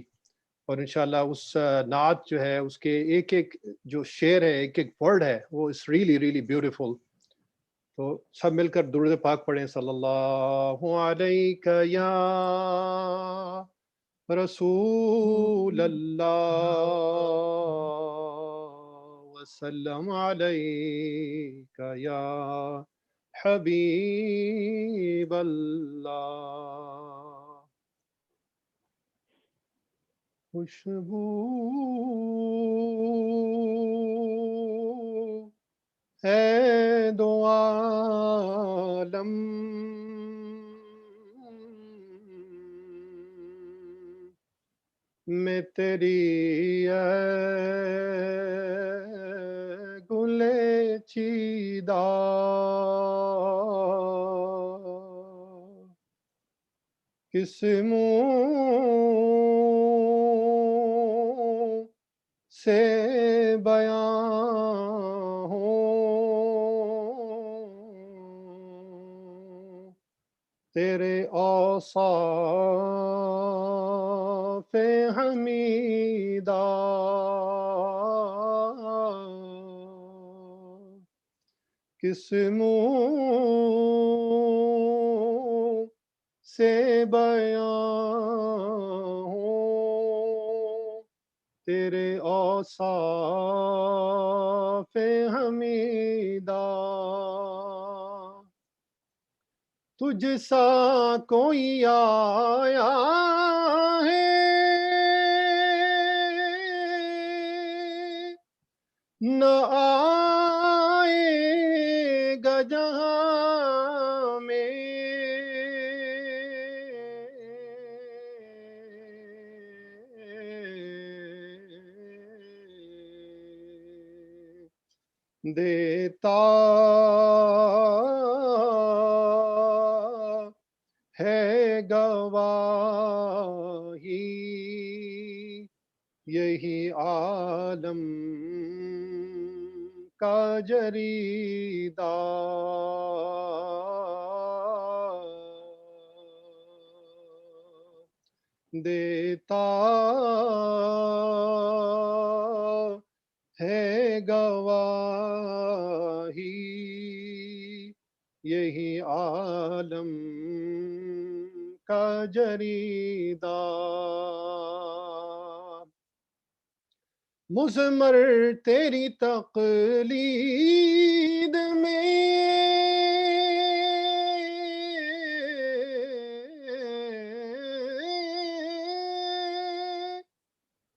اور انشاءاللہ اس نعت جو ہے اس کے ایک ایک جو شعر ہے، ایک ایک ورڈ ہے، وہ اس ریلی ریلی بیوٹیفل۔ تو سب مل کر درود پاک پڑھیں، صلی اللہ علیہ یا رسول اللہ وسلم علیک یا حبیب اللہ۔ خوشبو ہے دو عالم، میں تیری گلے چیدہ، کس منہ سے بیان ہوں تیرے اوصاف حمیدہ، کس منہ سے بیان ہوں تیرے اوصاف حمیدہ۔ تجھ سا کوئی آیا ہے نہ آئے گا جہاں میں، دیتا ہے گواہی یہی عالم کا جریدہ دیتا ہے گواہی یہی عالم کا جریدہ مضمر تیری تقلید میں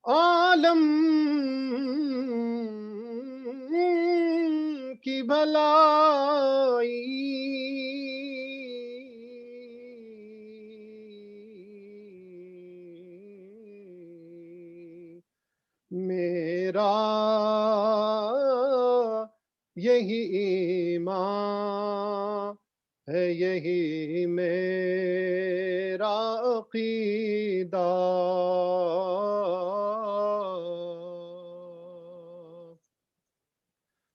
عالم کی بھلائی میرا یہی ایمان ہے یہی میرا عقیدہ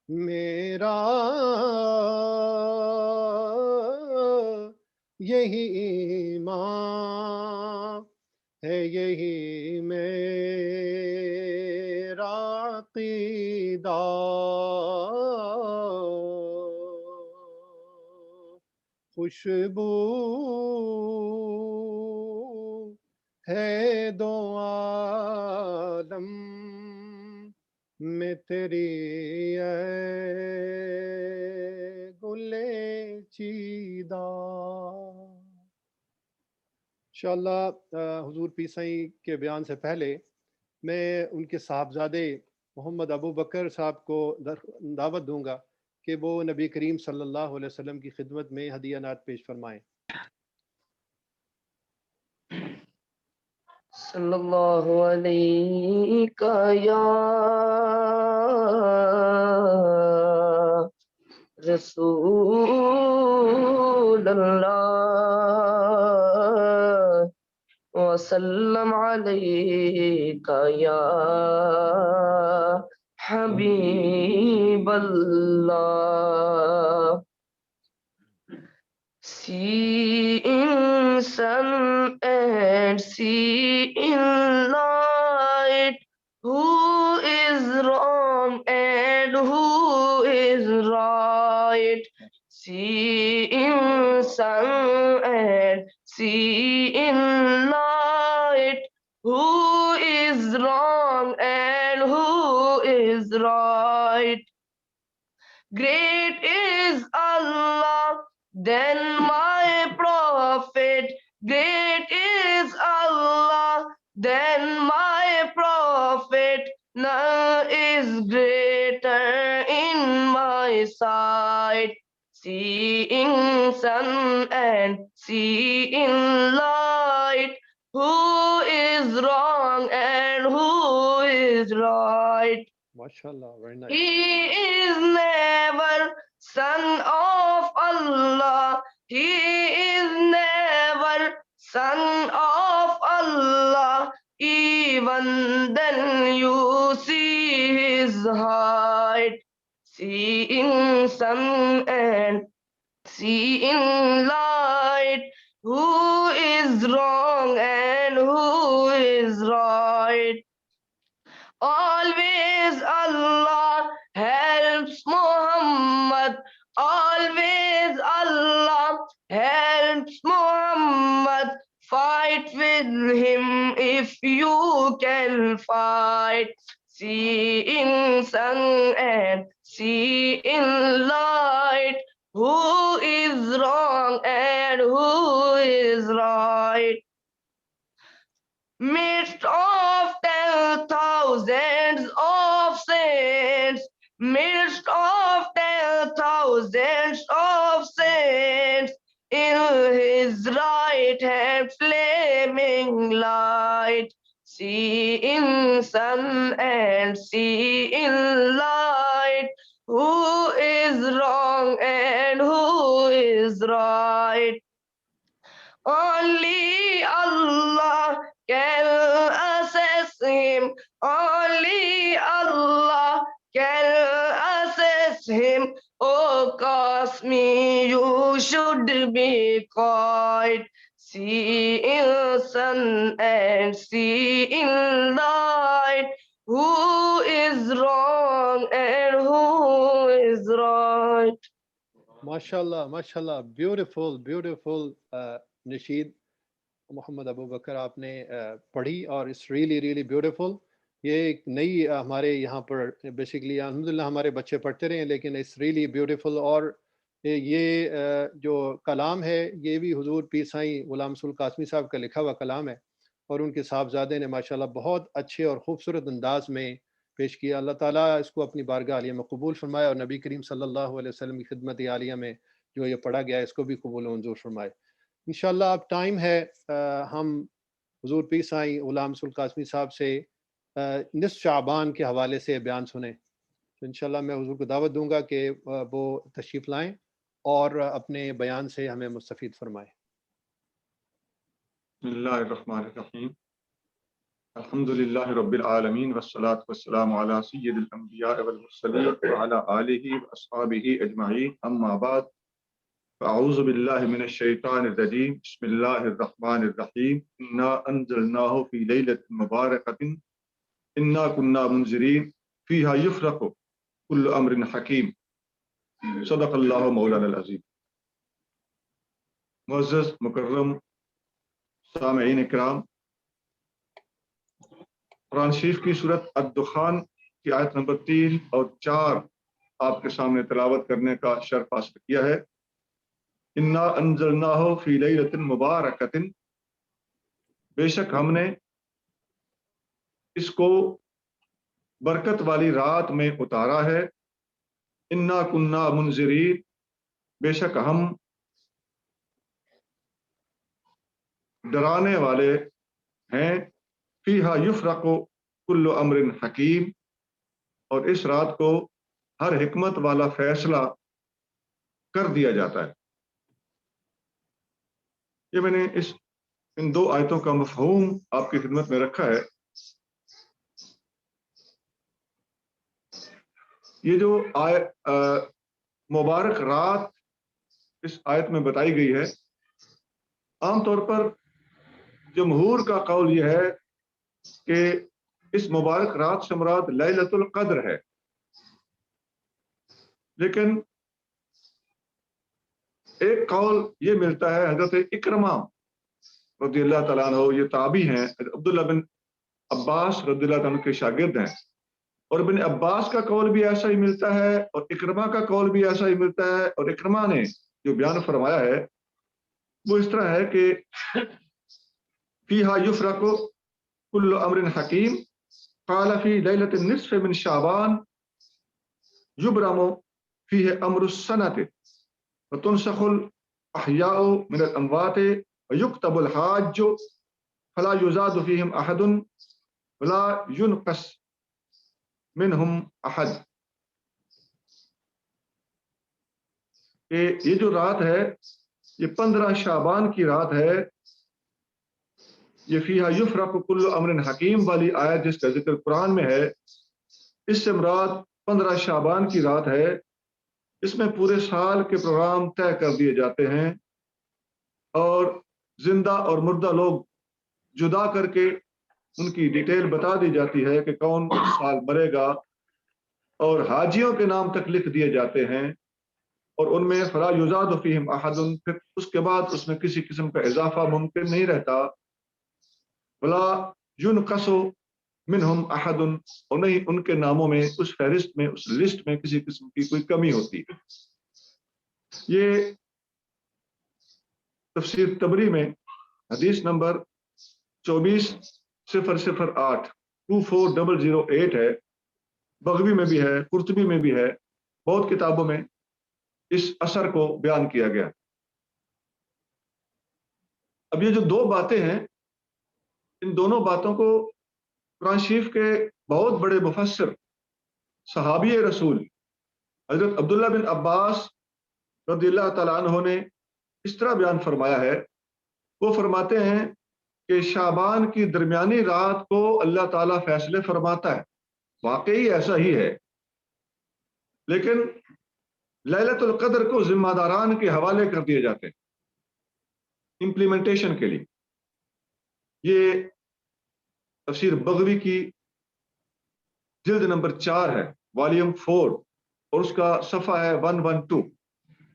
میرا یہی ایمان ہے یہی میرا عقیدہ خوشبو ہے دو عالم میں تیری اے گلے چیدہ انشاءاللہ حضور پیر سائیں کے بیان سے پہلے میں ان کے صاحبزادے محمد ابو بکر صاحب کو دعوت دوں گا کہ وہ نبی کریم صلی اللہ علیہ وسلم کی خدمت میں ہدیہ نعت پیش فرمائیں. صلی اللہ علیہ یا رسول اللہ وسلم علیک یا حبیب اللہ. See in sun and see in light who is wrong and who is right. See in sun and see in light who is wrong and who is right. Great is Allah, then my prophet. Great is Allah, then my prophet. None is greater in my sight. Seeing sun and seeing light, who is wrong and who is right. MashaAllah, very nice. He is never son of Allah. He is never son of Allah. Even then you see his height. Seeing sun and seeing light, who is wrong and who is right. Always Allah helps Muhammad. Always Allah helps Muhammad. Fight with him if you can fight. Seeing sun and seeing light, who is wrong and who is right. Midst of 10,000s of saints, midst of 10,000s of saints, in his right hand flaming light. Seeing sun and seeing light, who is wrong and who is right. Only Allah can assess him. Only Allah can assess him. Oh, Qasmi, you should be quiet. See in sun and see in light. Who is wrong and who is right? MashaAllah, MashaAllah, beautiful, beautiful نشید محمد ابو بکر آپ نے پڑھی، اور it's really really beautiful. یہ ایک نئی ہمارے یہاں پر basically الحمدللہ ہمارے بچے پڑھتے رہے ہیں، لیکن it's really beautiful. اور یہ جو کلام ہے یہ بھی حضور پیر سائیں غلام رسول قاسمی صاحب کا لکھا ہوا کلام ہے، اور ان کے صاحبزادے نے ماشاءاللہ بہت اچھے اور خوبصورت انداز میں پیش کیا. اللہ تعالیٰ اس کو اپنی بارگاہ عالیہ میں قبول فرمائے، اور نبی کریم صلی اللہ علیہ وسلم کی خدمت عالیہ میں جو یہ پڑھا گیا ہے اس کو بھی قبول و منظور فرمائے. انشاءاللہ اب ٹائم ہے ہم حضور پیر سائیں غلام رسول قاسمی صاحب سے نصف شعبان کے حوالے سے بیان سنیں. تو انشاءاللہ میں حضور کو دعوت دوں گا کہ وہ تشریف لائیں اور اپنے بیان سے ہمیں مستفید فرمائیں. بسم اللہ الرحمن الرحیم. الحمد للہ رب العالمین والصلاة والسلام علی سید الانبیاء والمرسلین وعلی آلہ واصحابہ اجمعین. اما بعد فاعوذ باللہ من الشیطان الرجیم. بسم اللہ الرحمن الرحیم. انا انزلناہ فی لیلۃ مبارکۃ انا کنا منذرین فیہا یفرق کل امر حکیم. صدق اللہ مولانا العظیم. معزز مکرم سامعین اکرام، قرآن شریف کی سورت الدخان کی آیت نمبر 3 اور 4 آپ کے سامنے تلاوت کرنے کا شرف حاصل کیا ہے. انا انزلناہ فی لیلۃ مبارکۃ، بے شک ہم نے اس کو برکت والی رات میں اتارا ہے. انا کنا منذرین، بے شک ہم ڈرانے والے ہیں. فیہا یفرق کل امر حکیم، اور اس رات کو ہر حکمت والا فیصلہ کر دیا جاتا ہے. یہ میں نے ان 2 آیتوں کا مفہوم آپ کی خدمت میں رکھا ہے. یہ جو مبارک رات اس آیت میں بتائی گئی ہے، عام طور پر جمہور کا قول یہ ہے کہ اس مبارک رات سے مراد لیلۃ القدر ہے. لیکن ایک قول یہ ملتا ہے حضرت اکرمہ رضی اللہ تعالیٰ عنہ، یہ تابعی ہیں، عبداللہ بن عباس رضی اللہ تعالیٰ عنہ کے شاگرد ہیں، اور ابن عباس کا قول بھی ایسا ہی ملتا ہے اور اکرمہ کا قول بھی ایسا ہی ملتا ہے. اور اکرمہ نے جو بیان فرمایا ہے وہ اس طرح ہے کہ فیہا یفرق کل امر حکیم قال فی لیلۃ النصف من شعبان یبرم فیہ امر السنۃ وتنسخ الاحیاء من الاموات ویکتب الحاج فلا یزاد فیہم احد ولا ینقص منہم احد. کہ یہ جو رات ہے یہ 15 شعبان کی رات ہے. یہ فیہا یفرق کل امر حکیم والی آیت جس کا ذکر قرآن میں ہے، اس سے مراد 15 شعبان کی رات ہے. اس میں پورے سال کے پروگرام طے کر دیے جاتے ہیں، اور زندہ اور مردہ لوگ جدا کر کے ان کی ڈیٹیل بتا دی جاتی ہے کہ کون اس سال مرے گا، اور حاجیوں کے نام تک لکھ دیے جاتے ہیں، اور ان میں فلا یزاد فیہم احد، پھر اس کے بعد اس میں کسی قسم کا اضافہ ممکن نہیں رہتا. ولا ينقص منہم احد، اور نہیں ان کے ناموں میں اس فہرست میں اس لسٹ میں کسی قسم کی کوئی کمی ہوتی ہے. یہ تفسیر تبری میں حدیث نمبر 24,008 24008 ہے. بغوی میں بھی ہے، قرطبی میں بھی ہے، بہت کتابوں میں اس اثر کو بیان کیا گیا. اب یہ جو 2 باتیں ہیں، ان دونوں باتوں کو قرآن شریف کے بہت بڑے مفسر صحابی رسول حضرت عبداللہ بن عباس رضی اللہ تعالیٰ عنہ نے اس طرح بیان فرمایا ہے، وہ فرماتے ہیں کہ شعبان کی درمیانی رات کو اللہ تعالیٰ فیصلے فرماتا ہے، واقعی ایسا ہی ہے، لیکن لیلۃ القدر کو ذمہ داران کے حوالے کر دیے جاتے ہیں امپلیمنٹیشن کے لیے۔ یہ تفسیر بغوی کی جلد نمبر 4 ہے، والیوم 4، اور اس کا صفحہ ہے 112۔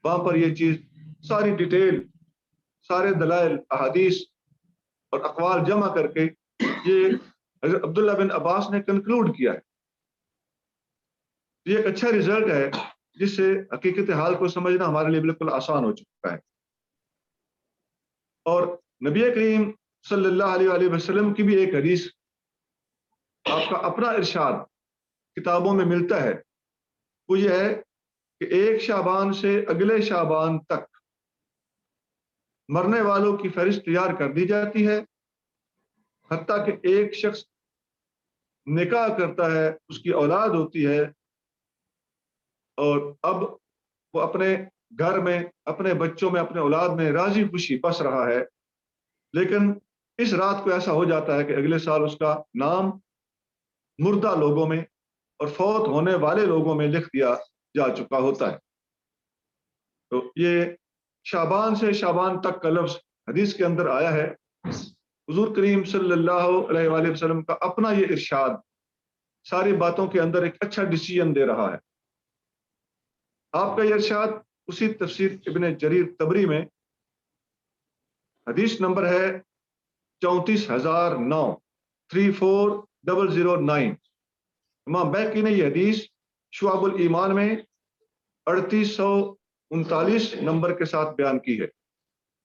وہاں پر یہ چیز ساری ڈیٹیل، سارے دلائل، احادیث اور اقوال جمع کر کے یہ حضرت عبداللہ بن عباس نے کنکلوڈ کیا ہے۔ یہ ایک اچھا رزلٹ ہے جس سے حقیقت حال کو سمجھنا ہمارے لیے بالکل آسان ہو چکا ہے۔ اور نبی کریم صلی اللہ علیہ وآلہ وسلم کی بھی ایک حدیث، آپ کا اپنا ارشاد کتابوں میں ملتا ہے، وہ یہ ہے کہ ایک شعبان سے اگلے شعبان تک مرنے والوں کی فہرست تیار کر دی جاتی ہے، حتیٰ کہ ایک شخص نکاح کرتا ہے، اس کی اولاد ہوتی ہے، اور اب وہ اپنے گھر میں، اپنے بچوں میں، اپنے اولاد میں راضی خوشی بس رہا ہے، لیکن اس رات کو ایسا ہو جاتا ہے کہ اگلے سال اس کا نام مردہ لوگوں میں اور فوت ہونے والے لوگوں میں لکھ دیا جا چکا ہوتا ہے۔ تو یہ شعبان سے شعبان تک کا لفظ حدیث کے اندر آیا ہے۔ حضور کریم صلی اللہ علیہ وآلہ وسلم کا اپنا یہ ارشاد ساری باتوں کے اندر ایک اچھا ڈیسیژن دے رہا ہے۔ آپ کا یہ ارشاد اسی تفسیر ابن جریر طبری میں حدیث نمبر ہے 34009، 34009۔ امام بیہقی نے یہ حدیث شعب الایمان میں 3839 نمبر کے ساتھ بیان کی ہے۔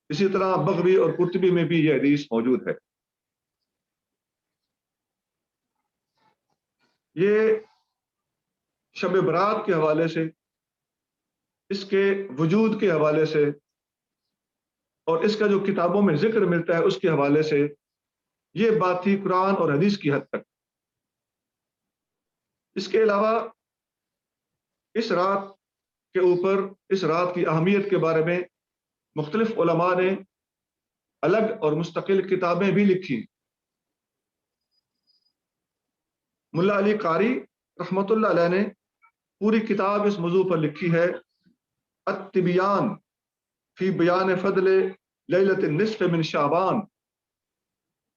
اسی طرح بغوی اور قرطبی میں بھی یہ حدیث موجود ہے۔ یہ شب برات کے حوالے سے، اس کے وجود کے حوالے سے، اور اس کا جو کتابوں میں ذکر ملتا ہے اس کے حوالے سے، یہ بات تھی قرآن اور حدیث کی حد تک۔ اس کے علاوہ اس رات کے اوپر، اس رات کی اہمیت کے بارے میں مختلف علماء نے الگ اور مستقل کتابیں بھی لکھی۔ ملا علی قاری رحمۃ اللہ علیہ نے پوری کتاب اس موضوع پر لکھی ہے، التبیان فی بیان فضل لیلۃ النصف من شعبان۔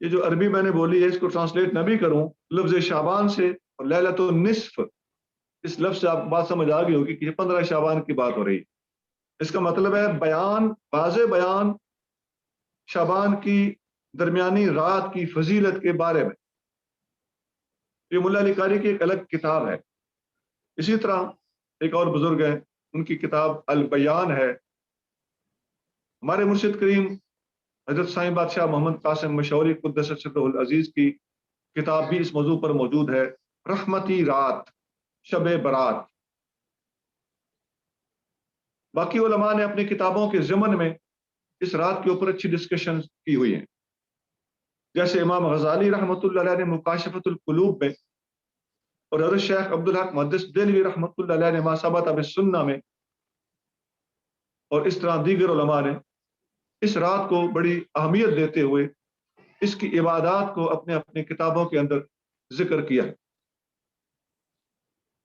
یہ جو عربی میں نے بولی ہے، اس کو ٹرانسلیٹ نہ بھی کروں، لفظ شعبان سے اور لیلۃ النصف، اس لفظ سے آپ بات سمجھ آ گئی ہوگی کہ یہ 15 شعبان کی بات ہو رہی ہے۔ اس کا مطلب ہے بیان، واضح بیان شعبان کی درمیانی رات کی فضیلت کے بارے میں۔ یہ ملا علی قاری کی ایک الگ کتاب ہے۔ اسی طرح ایک اور بزرگ ہیں، ان کی کتاب البیان ہے۔ ہمارے مرشد کریم حضرت سائیں بادشاہ محمد قاسم مشوری قدس سرہ العزیز کی کتاب بھی اس موضوع پر موجود ہے، رحمتی رات، شب برات۔ باقی علماء نے اپنی کتابوں کے ضمن میں اس رات کے اوپر اچھی ڈسکشن کی ہوئی ہیں، جیسے امام غزالی رحمۃ اللہ علیہ نے مکاشفۃ القلوب میں، اور حضرت شیخ عبدالحق محدث دہلوی رحمۃ اللہ علیہ نے ما ثبت بالسنہ میں، اور اس طرح دیگر علماء نے اس رات کو بڑی اہمیت دیتے ہوئے اس کی عبادات کو اپنے اپنے کتابوں کے اندر ذکر کیا ہے۔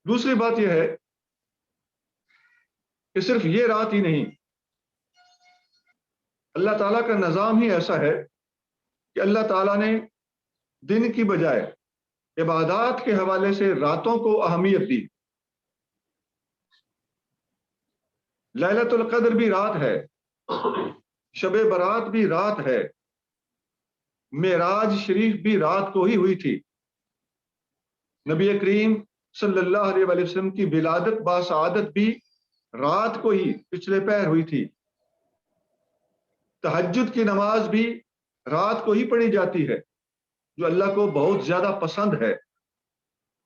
دوسری بات یہ ہے کہ صرف یہ رات ہی نہیں، اللہ تعالیٰ کا نظام ہی ایسا ہے کہ اللہ تعالیٰ نے دن کی بجائے عبادات کے حوالے سے راتوں کو اہمیت دی۔ لیلۃ القدر بھی رات ہے، شب برات بھی رات ہے، معراج شریف بھی رات کو ہی ہوئی تھی، نبی کریم صلی اللہ علیہ وآلہ وسلم کی ولادت باسعادت بھی رات کو ہی پچھلے پہر ہوئی تھی، تہجد کی نماز بھی رات کو ہی پڑھی جاتی ہے جو اللہ کو بہت زیادہ پسند ہے،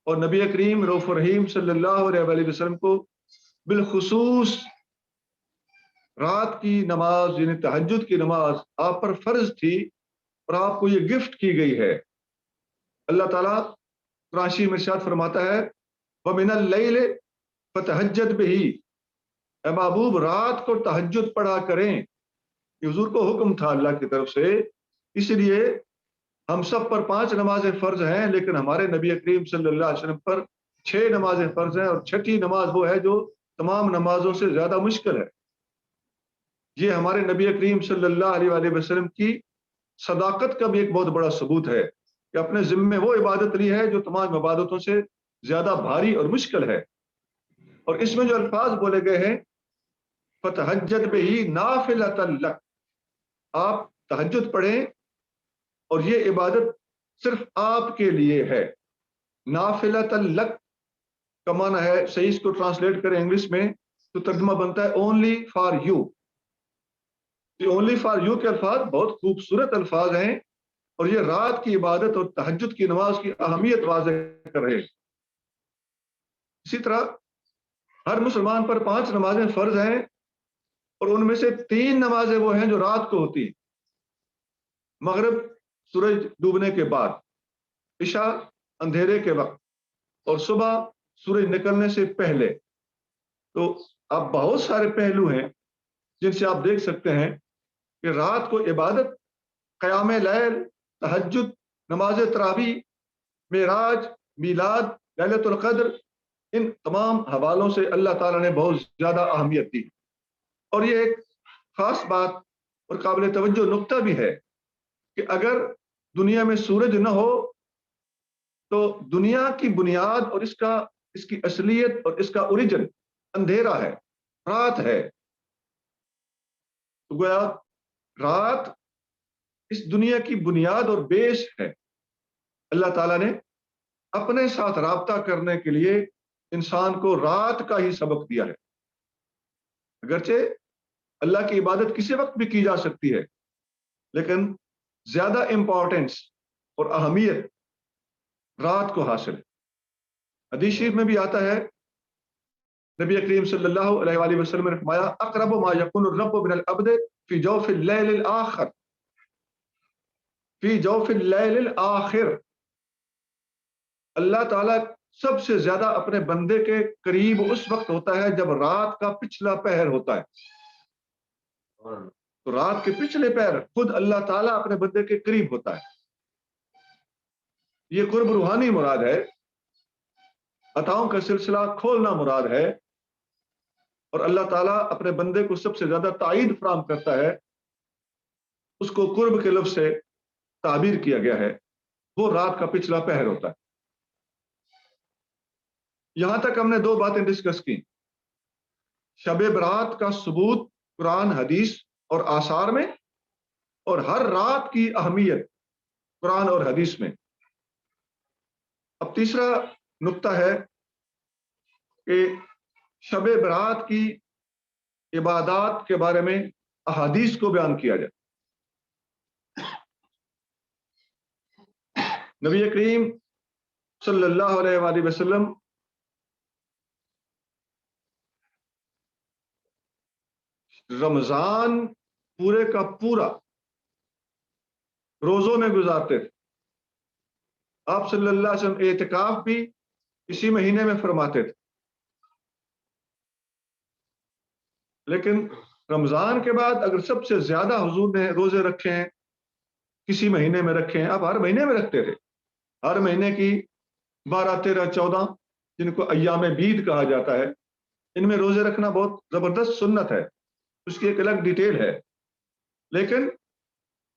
اور نبی کریم رؤوف رحیم صلی اللہ علیہ وآلہ وسلم کو بالخصوص رات کی نماز یعنی تہجد کی نماز آپ پر فرض تھی، اور آپ کو یہ گفٹ کی گئی ہے۔ اللہ تعالیٰ قرآن شریف میں ارشاد فرماتا ہے وَمِنَ اللَّيْلِ فتہجد بہی، اے محبوب رات کو تہجد پڑھا کریں. یہ حضور کو حکم تھا اللہ کی طرف سے. اس لیے ہم سب پر 5 نمازیں فرض ہیں، لیکن ہمارے نبی کریم صلی اللہ علیہ وسلم پر 6 نمازیں فرض ہیں، اور 6ٹھی نماز وہ ہے جو تمام نمازوں سے زیادہ مشکل ہے. یہ ہمارے نبی کریم صلی اللہ علیہ وآلہ وسلم کی صداقت کا بھی ایک بہت بڑا ثبوت ہے کہ اپنے ذمے وہ عبادت لی ہے جو تمام عبادتوں سے زیادہ بھاری اور مشکل ہے. اور اس میں جو الفاظ بولے گئے ہیں فتہجد بہی نافلۃ لک، آپ تہجد پڑھیں اور یہ عبادت صرف آپ کے لیے ہے. نافلۃ لک کا معنی ہے، صحیح اس کو ٹرانسلیٹ کریں انگلش میں تو ترجمہ بنتا ہے اونلی فار یو. یہ اونلی فار یو کے الفاظ بہت خوبصورت الفاظ ہیں، اور یہ رات کی عبادت اور تہجد کی نماز کی اہمیت واضح کر رہے ہیں. اسی طرح ہر مسلمان پر 5 نمازیں فرض ہیں، اور ان میں سے 3 نمازیں وہ ہیں جو رات کو ہوتی ہیں. مغرب سورج ڈوبنے کے بعد، عشاء اندھیرے کے وقت، اور صبح سورج نکلنے سے پہلے. تو اب بہت سارے پہلو ہیں جن سے آپ دیکھ سکتے ہیں کہ رات کو عبادت، قیام لیل، تہجد، نماز تراویح، معراج، میلاد، لیلۃ القدر، ان تمام حوالوں سے اللہ تعالیٰ نے بہت زیادہ اہمیت دی. اور یہ ایک خاص بات اور قابل توجہ نقطہ بھی ہے کہ اگر دنیا میں سورج نہ ہو تو دنیا کی بنیاد اور اس کی اصلیت اور اس کا اوریجن اندھیرا ہے، رات ہے. تو گویا رات اس دنیا کی بنیاد اور بیس ہے. اللہ تعالیٰ نے اپنے ساتھ رابطہ کرنے کے لیے انسان کو رات کا ہی سبق دیا ہے. اگرچہ اللہ کی عبادت کسی وقت بھی کی جا سکتی ہے، لیکن زیادہ امپورٹنس اور اہمیت رات کو حاصل ہے. حدیث شریف میں بھی آتا ہے، نبی کریم صلی اللہ علیہ وآلہ وسلم نے فرمایا اقرب ما یکون الرب من العبد فی جوف اللیل الآخر، فی جوف اللیل الآخر. اللہ تعالیٰ سب سے زیادہ اپنے بندے کے قریب اس وقت ہوتا ہے جب رات کا پچھلا پہر ہوتا ہے. تو رات کے پچھلے پہر خود اللہ تعالیٰ اپنے بندے کے قریب ہوتا ہے. یہ قرب روحانی مراد ہے، عطاؤں کا سلسلہ کھولنا مراد ہے، اور اللہ تعالیٰ اپنے بندے کو سب سے زیادہ تائید فراہم کرتا ہے. اس کو قرب کے لفظ سے تعبیر کیا گیا ہے، وہ رات کا پچھلا پہر ہوتا ہے. یہاں تک ہم نے 2 باتیں ڈسکس کی، شب برات کا ثبوت قرآن، حدیث اور آثار میں، اور ہر رات کی اہمیت قرآن اور حدیث میں. اب تیسرا نقطہ ہے کہ شب برات کی عبادات کے بارے میں احادیث کو بیان کیا جائے. نبی کریم صلی اللہ علیہ وآلہ وسلم رمضان پورے کا پورا روزوں میں گزارتے تھے. آپ صلی اللہ علیہ وسلم اعتکاف بھی اسی مہینے میں فرماتے تھے. لیکن رمضان کے بعد اگر سب سے زیادہ حضور نے روزے رکھے ہیں کسی مہینے میں رکھے ہیں، آپ ہر مہینے میں رکھتے تھے. ہر مہینے کی 12، 13، 14 جن کو ایام بید کہا جاتا ہے، ان میں روزے رکھنا بہت زبردست سنت ہے، اس کی ایک الگ ڈیٹیل ہے. لیکن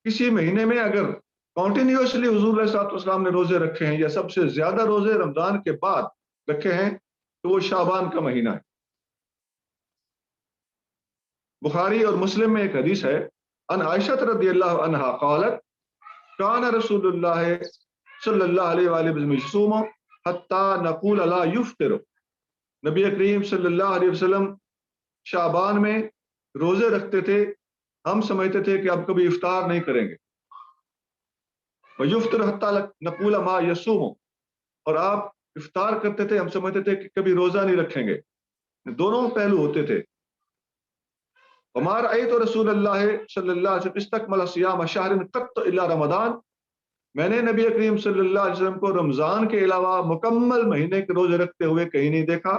کسی مہینے میں اگر کنٹینیوسلی حضور علیہ الصلوۃ والسلام نے روزے رکھے ہیں یا سب سے زیادہ روزے رمضان کے بعد رکھے ہیں تو وہ شعبان کا مہینہ ہے. بخاری اور مسلم میں ایک حدیث ہے، ان عائشہ رضی اللہ عنہا قالت کان رسول اللہ صلی اللہ علیہ وآلہ وسلم یصوم حتی نقول لا یفطر. نبی کریم صلی اللہ علیہ وسلم شعبان میں روزے رکھتے تھے، ہم سمجھتے تھے کہ اب کبھی افطار نہیں کریں گے. وَيُفْطِرُ حَتَّى نَقُولَ مَا يَصُومُ، اور آپ افطار کرتے تھے، ہم سمجھتے تھے کہ کبھی روزہ نہیں رکھیں گے. دونوں پہلو ہوتے تھے. وَمَا رَأَيْتُ رسول اللہ صلی اللہ علیہ وسلم اسْتَكْمَلَ صِيَامَ شَهْرٍ قَطَّ إِلَّا رمضان. میں نے نبی کریم صلی اللہ علیہ وسلم کو رمضان کے علاوہ مکمل مہینے کے روزے رکھتے ہوئے کہیں نہیں دیکھا.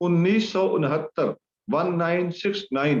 1969 1969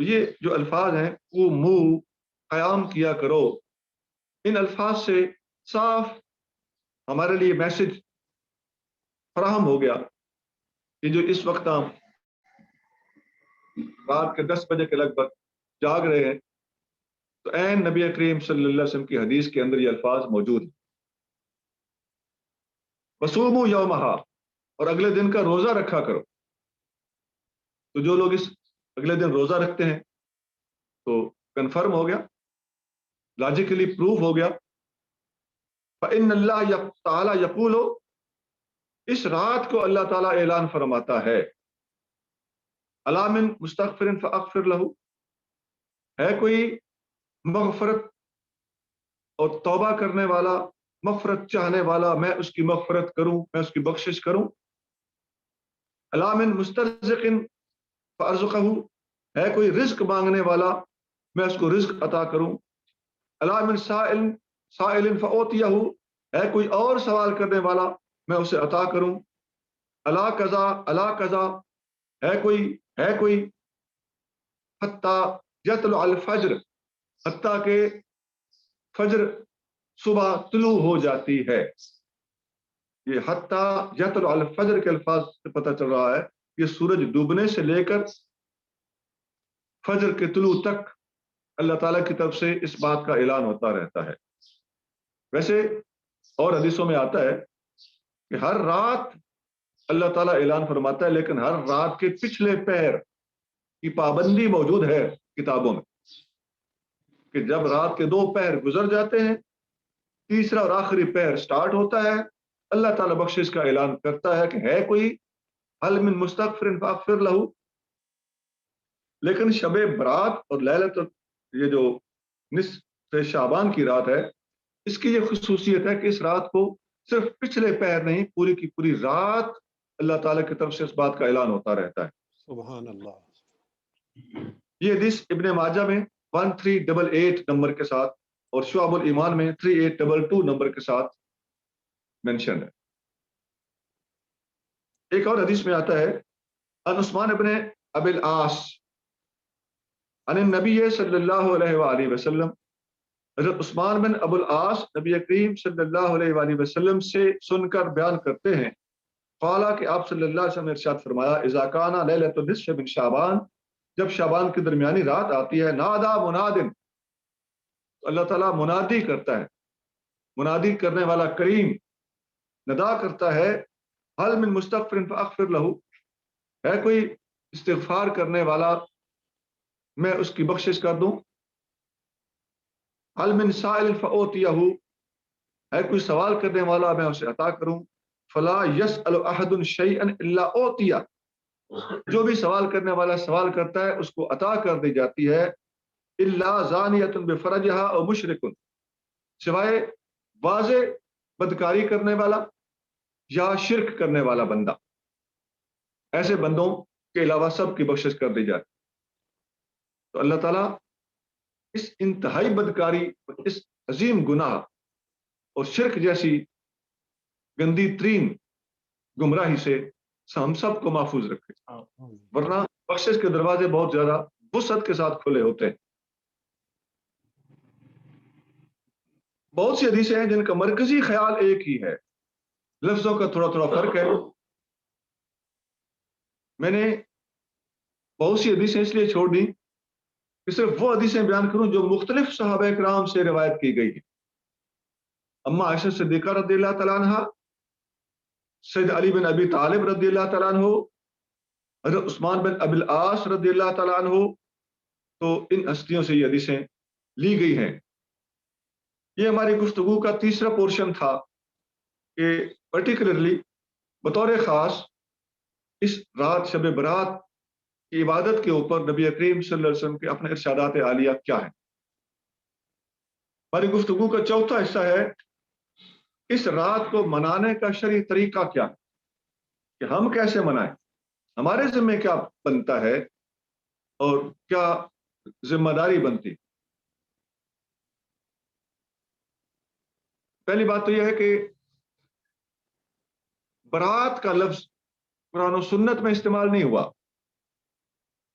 تو یہ جو الفاظ ہیں وہ منہ قیام کیا کرو، ان الفاظ سے صاف ہمارے لیے میسج فراہم ہو گیا کہ جو اس وقت ہم رات کے 10 بجے کے لگ بھگ جاگ رہے ہیں تو عین نبی کریم صلی اللہ علیہ وسلم کی حدیث کے اندر یہ الفاظ موجود ہیں، وصوموا یومہا، اور اگلے دن کا روزہ رکھا کرو۔ تو جو لوگ اس اگلے دن روزہ رکھتے ہیں تو کنفرم ہو گیا، لاجیکلی پروف ہو گیا، فإن اللہ تعالیٰ یقول، اس رات کو اللہ تعالیٰ اعلان فرماتا ہے، الا من مستغفر فاغفر لہ، ہے کوئی مغفرت اور توبہ کرنے والا، مغفرت چاہنے والا، میں اس کی مغفرت کروں، میں اس کی بخشش کروں۔ الا من مسترزق فارزقہ، ہے کوئی رزق مانگنے والا، میں اس کو رزق عطا کروں۔ الا من سائل فاعطیہ، ہے کوئی اور سوال کرنے والا، میں اسے عطا کروں۔ الا قضا، ہے کوئی حتی یطلع الفجر، حتیٰ کہ فجر صبح طلوع ہو جاتی ہے۔ یہ حتیٰ یطلع الفجر کے الفاظ سے پتہ چل رہا ہے کہ سورج ڈوبنے سے لے کر فجر کے طلوع تک اللہ تعالیٰ کی طرف سے اس بات کا اعلان ہوتا رہتا ہے۔ ویسے اور حدیثوں میں آتا ہے کہ ہر رات اللہ تعالیٰ اعلان فرماتا ہے، لیکن ہر رات کے پچھلے پہر کی پابندی موجود ہے کتابوں میں، کہ جب رات کے 2 پہر گزر جاتے ہیں، تیسرا اور آخری پہر سٹارٹ ہوتا ہے، اللہ تعالیٰ بخشش کا اعلان کرتا ہے کہ ہے کوئی هل من مستغفر فاغفر لہ۔ لیکن شب برات اور لیلۃ، یہ جو نصف شعبان کی رات ہے، اس کی یہ خصوصیت ہے کہ اس رات کو صرف پچھلے پہر نہیں، پوری کی پوری رات اللہ تعالیٰ کی طرف سے اس بات کا اعلان ہوتا رہتا ہے۔ سبحان اللہ۔ یہ حدیث ابن ماجہ میں 1388 نمبر کے ساتھ اور شعب الایمان میں 3822 نمبر کے ساتھ مینشن ہے۔ ایک اور حدیث میں آتا ہے، ان عثمان ابن ابی العاص عن النبی صلی اللہ علیہ وآلہ وسلم، حضرت عثمان بن ابو العاص نبی کریم صلی اللہ علیہ وآلہ وسلم سے سن کر بیان کرتے ہیں، قال کہ آپ صلی اللہ علیہ وسلم نے ارشاد فرمایا، اذا کان لیلۃ النصف من شعبان، جب شعبان کی درمیانی رات آتی ہے، نادا منادن، تو اللہ تعالیٰ منادی کرتا ہے، منادی کرنے والا کریم ندا کرتا ہے، هل من مستغفر فاغفر لہ، ہے کوئی استغفار کرنے والا، میں اس کی بخشش کر دوں۔ هل من سائل فاعطیہ، ہے کوئی سوال کرنے والا، میں اسے عطا کروں۔ فلا يسأل احد شيئا الا اعطیہ، جو بھی سوال کرنے والا سوال کرتا ہے اس کو عطا کر دی جاتی ہے۔ الا زانیۃ بفرجھا او مشرک، سوائے واضح بدکاری کرنے والا یا شرک کرنے والا بندہ، ایسے بندوں کے علاوہ سب کی بخشش کر دی جاتی۔ تو اللہ تعالیٰ اس انتہائی بدکاری، اس عظیم گناہ اور شرک جیسی گندی ترین گمراہی سے ہم سب کو محفوظ رکھے، ورنہ بخشش کے دروازے بہت زیادہ وسعت کے ساتھ کھلے ہوتے ہیں۔ بہت سی حدیثیں ہیں جن کا مرکزی خیال ایک ہی ہے، لفظوں کا تھوڑا تھوڑا فرق ہے۔ میں نے بہت سی حدیثیں اس لیے چھوڑ دی کہ صرف وہ حدیثیں بیان کروں جو مختلف صحابہ کرام سے روایت کی گئی ہیں۔ اما عائشہ صدیقہ رضی اللہ تعالیٰ عنہ، سید علی بن ابی طالب رضی اللہ تعالیٰ عنہ، حضرت عثمان بن ابی العاص رضی اللہ تعالیٰ عنہ، تو ان ہستیوں سے یہ حدیثیں لی گئی ہیں۔ یہ ہماری گفتگو کا تیسرا پورشن تھا کہ پرٹیکولرلی بطور خاص اس رات شب برات کی عبادت کے اوپر نبی کریم صلی اللہ علیہ وسلم کے اپنے ارشادات عالیہ کیا ہیں۔ ہماری گفتگو کا چوتھا حصہ ہے اس رات کو منانے کا شرعی طریقہ کیا ہے، کہ ہم کیسے منائیں، ہمارے ذمہ کیا بنتا ہے اور کیا ذمہ داری بنتی۔ پہلی بات تو یہ ہے کہ برات کا لفظ قرآن و سنت میں استعمال نہیں ہوا،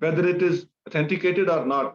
whether it is authenticated or not।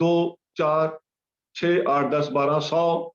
2, 4, 6, 8, 10, 12, 100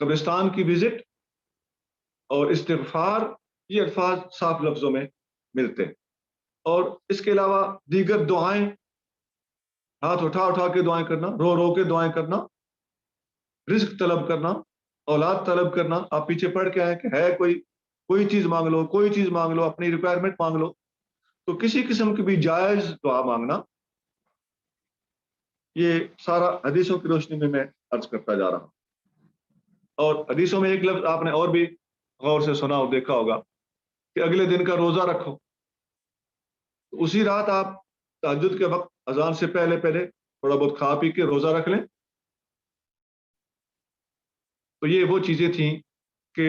قبرستان کی وزٹ اور استغفار، یہ الفاظ صاف لفظوں میں ملتے ہیں. اور اس کے علاوہ دیگر دعائیں، ہاتھ اٹھا اٹھا کے دعائیں کرنا، رو رو کے دعائیں کرنا، رزق طلب کرنا، اولاد طلب کرنا. آپ پیچھے پڑھ کے آئے کہ ہے کوئی چیز مانگ لو، کوئی چیز مانگ لو، اپنی ریکوائرمنٹ مانگ لو. تو کسی قسم کی بھی جائز دعا مانگنا، یہ سارا حدیثوں کی روشنی میں عرض کرتا جا رہا ہوں. اور حدیثوں میں ایک لفظ آپ نے اور بھی غور سے سنا اور دیکھا ہوگا کہ اگلے دن کا روزہ رکھو. تو اسی رات آپ تہجد کے وقت اذان سے پہلے تھوڑا بہت کھا پی کے روزہ رکھ لیں. تو یہ وہ چیزیں تھیں کہ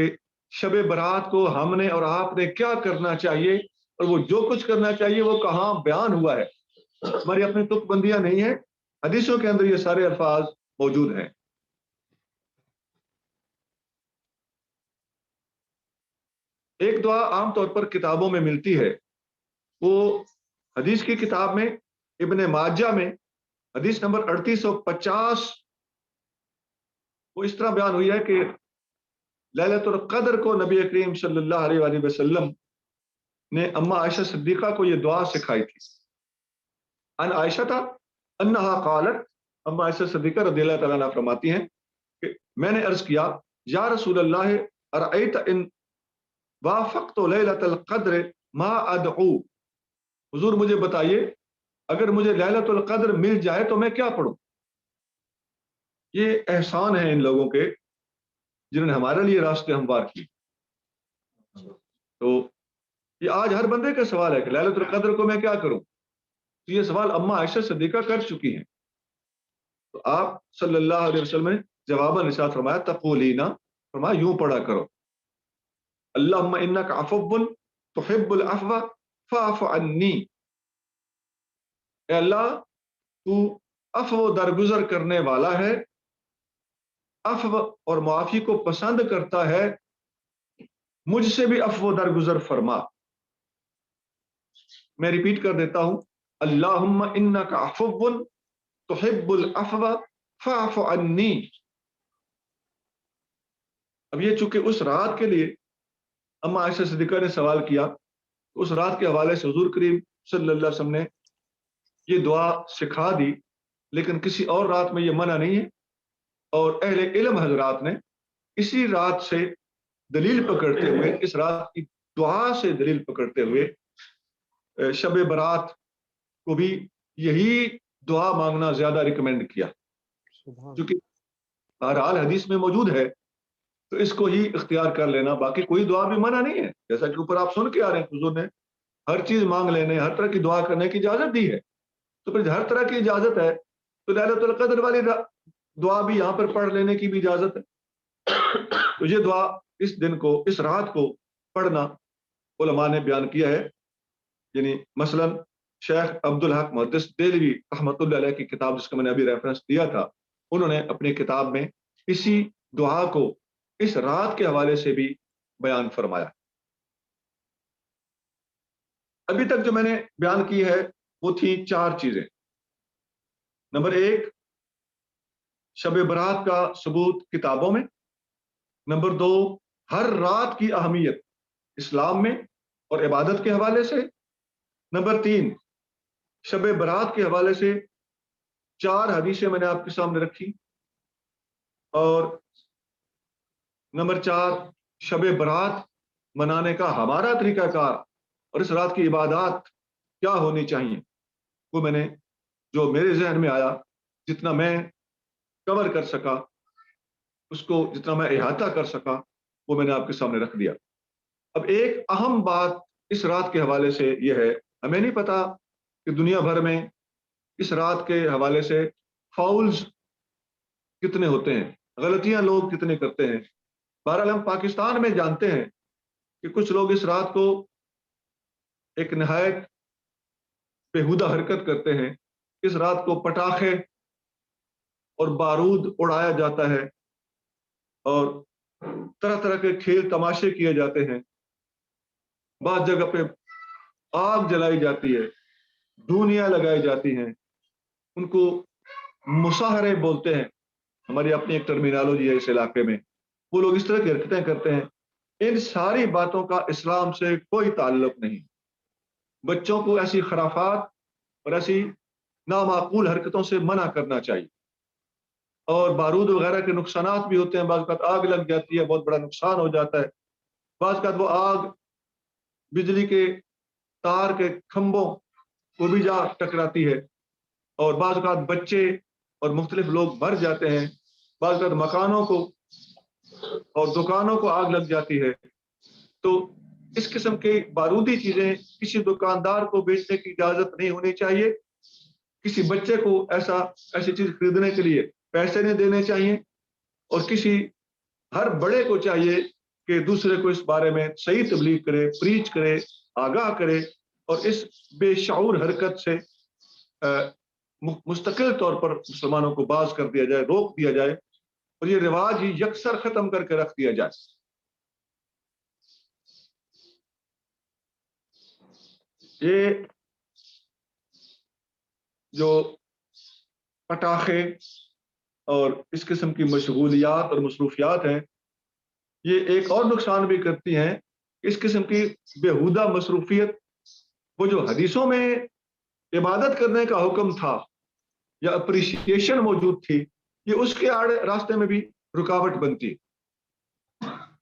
شب برات کو ہم نے اور آپ نے کیا کرنا چاہیے، اور وہ جو کچھ کرنا چاہیے وہ کہاں بیان ہوا ہے. ہماری اپنی تک بندیاں نہیں ہیں، حدیثوں کے اندر یہ سارے الفاظ موجود ہیں. ایک دعا عام طور پر کتابوں میں ملتی ہے، وہ حدیث کی کتاب میں ابن ماجہ میں حدیث نمبر 3850 وہ اس طرح بیان ہوئی ہے کہ لیلۃ القدر کو نبی کریم صلی اللہ علیہ وآلہ وسلم نے اما عائشہ صدیقہ کو یہ دعا سکھائی تھی. ان عائشہ انہا قالت، اما عائشہ صدیقہ رضی اللہ تعالیٰ عنہ فرماتی ہیں کہ میں نے عرض کیا یا رسول اللہ ارأیت ان وافقت لیلۃ القدر ما ادعو، حضور مجھے بتائیے اگر مجھے لیلۃ القدر مل جائے تو میں کیا پڑھوں. یہ احسان ہے ان لوگوں کے جنہوں نے ہمارے لیے راستے ہموار کیے. تو یہ آج ہر بندے کا سوال ہے کہ لیلۃ القدر کو میں کیا کروں. تو یہ سوال اما عائشہ صدیقہ کر چکی ہیں. تو آپ صلی اللہ علیہ وسلم نے جواباً ارشاد فرمایا تقولینا، فرمایا یوں پڑھا کرو اللہم انک عفو تحب العفو فاعف عنی. اے اللہ تو عفو درگزر کرنے والا ہے، عفو اور معافی کو پسند کرتا ہے، مجھ سے بھی عفو درگزر فرما. میں ریپیٹ کر دیتا ہوں، اللہم انک عفو تحب العفو فاعف عنی. اب یہ چونکہ اس رات کے لیے اما عائشہ صدیقہ نے سوال کیا، اس رات کے حوالے سے حضور کریم صلی اللہ علیہ وسلم نے یہ دعا سکھا دی، لیکن کسی اور رات میں یہ منع نہیں ہے. اور اہل علم حضرات نے اسی رات سے دلیل پکڑتے ہوئے، اس رات کی دعا سے دلیل پکڑتے ہوئے شب برات کو بھی یہی دعا مانگنا زیادہ ریکمینڈ کیا. کیونکہ بہرحال حدیث میں موجود ہے تو اس کو ہی اختیار کر لینا، باقی کوئی دعا بھی منع نہیں ہے. جیسا کہ اوپر آپ سن کے آ رہے ہیں حضور نے ہر چیز مانگ لینے، ہر طرح کی دعا کرنے کی اجازت دی ہے. تو پھر ہر طرح کی اجازت ہے تو لیلۃ القدر والی دعا بھی یہاں پر پڑھ لینے کی بھی اجازت ہے. تو یہ دعا اس دن کو، اس رات کو پڑھنا علماء نے بیان کیا ہے. یعنی مثلا شیخ عبدالحق محدث دہلوی رحمۃ اللہ علیہ کی کتاب جس کا میں نے ابھی ریفرنس دیا تھا، انہوں نے اپنی کتاب میں اسی دعا کو اس رات کے حوالے سے بھی بیان فرمایا. ابھی تک جو میں نے بیان کی ہے وہ تھی 4 چیزیں. نمبر 1 شب برات کا ثبوت کتابوں میں. نمبر 2 ہر رات کی اہمیت اسلام میں اور عبادت کے حوالے سے. نمبر 3 شب برات کے حوالے سے 4 حدیثیں میں نے آپ کے سامنے رکھی. اور نمبر 4 شب برات منانے کا ہمارا طریقہ کار اور اس رات کی عبادات کیا ہونی چاہیے، وہ میں نے جو میرے ذہن میں آیا، جتنا میں کور کر سکا، اس کو جتنا میں احاطہ کر سکا، وہ میں نے آپ کے سامنے رکھ دیا. اب ایک اہم بات اس رات کے حوالے سے یہ ہے، ہمیں نہیں پتا کہ دنیا بھر میں اس رات کے حوالے سے فاؤلز کتنے ہوتے ہیں، غلطیاں لوگ کتنے کرتے ہیں. بہرحال ہم پاکستان میں جانتے ہیں کہ کچھ لوگ اس رات کو ایک نہایت بےہودہ حرکت کرتے ہیں. اس رات کو پٹاخے اور بارود اڑایا جاتا ہے اور طرح طرح کے کھیل تماشے کیے جاتے ہیں. بعض جگہ پہ آگ جلائی جاتی ہے، دھونیاں لگائی جاتی ہیں. ان کو مصاہرے بولتے ہیں، ہماری اپنی ایک ٹرمینالوجی ہے اس علاقے میں. وہ لوگ اس طرح کی حرکتیں کرتے ہیں. ان ساری باتوں کا اسلام سے کوئی تعلق نہیں. بچوں کو ایسی خرافات اور ایسی نامعقول حرکتوں سے منع کرنا چاہیے. اور بارود وغیرہ کے نقصانات بھی ہوتے ہیں. بعض اوقات آگ لگ جاتی ہے، بہت بڑا نقصان ہو جاتا ہے. بعض اوقات وہ آگ بجلی کے تار کے کھمبوں کو بھی جا ٹکراتی ہے، اور بعض اوقات بچے اور مختلف لوگ مر جاتے ہیں. بعض اوقات مکانوں کو اور دکانوں کو آگ لگ جاتی ہے. تو اس قسم کی بارودی چیزیں کسی دکاندار کو بیچنے کی اجازت نہیں ہونی چاہیے. کسی بچے کو ایسی چیز خریدنے کے لیے پیسے نہیں دینے چاہیے. اور ہر بڑے کو چاہیے کہ دوسرے کو اس بارے میں صحیح تبلیغ کرے، پریچ کرے، آگاہ کرے، اور اس بے شعور حرکت سے مستقل طور پر مسلمانوں کو باز کر دیا جائے، روک دیا جائے، اور یہ رواج ہی یکسر ختم کر کے رکھ دیا جائے. یہ جو پٹاخے اور اس قسم کی مشغولیات اور مصروفیات ہیں، یہ ایک اور نقصان بھی کرتی ہیں. اس قسم کی بےہودہ مصروفیت، وہ جو حدیثوں میں عبادت کرنے کا حکم تھا یا اپریشیشن موجود تھی، یہ اس کے آڑے راستے میں بھی رکاوٹ بنتی.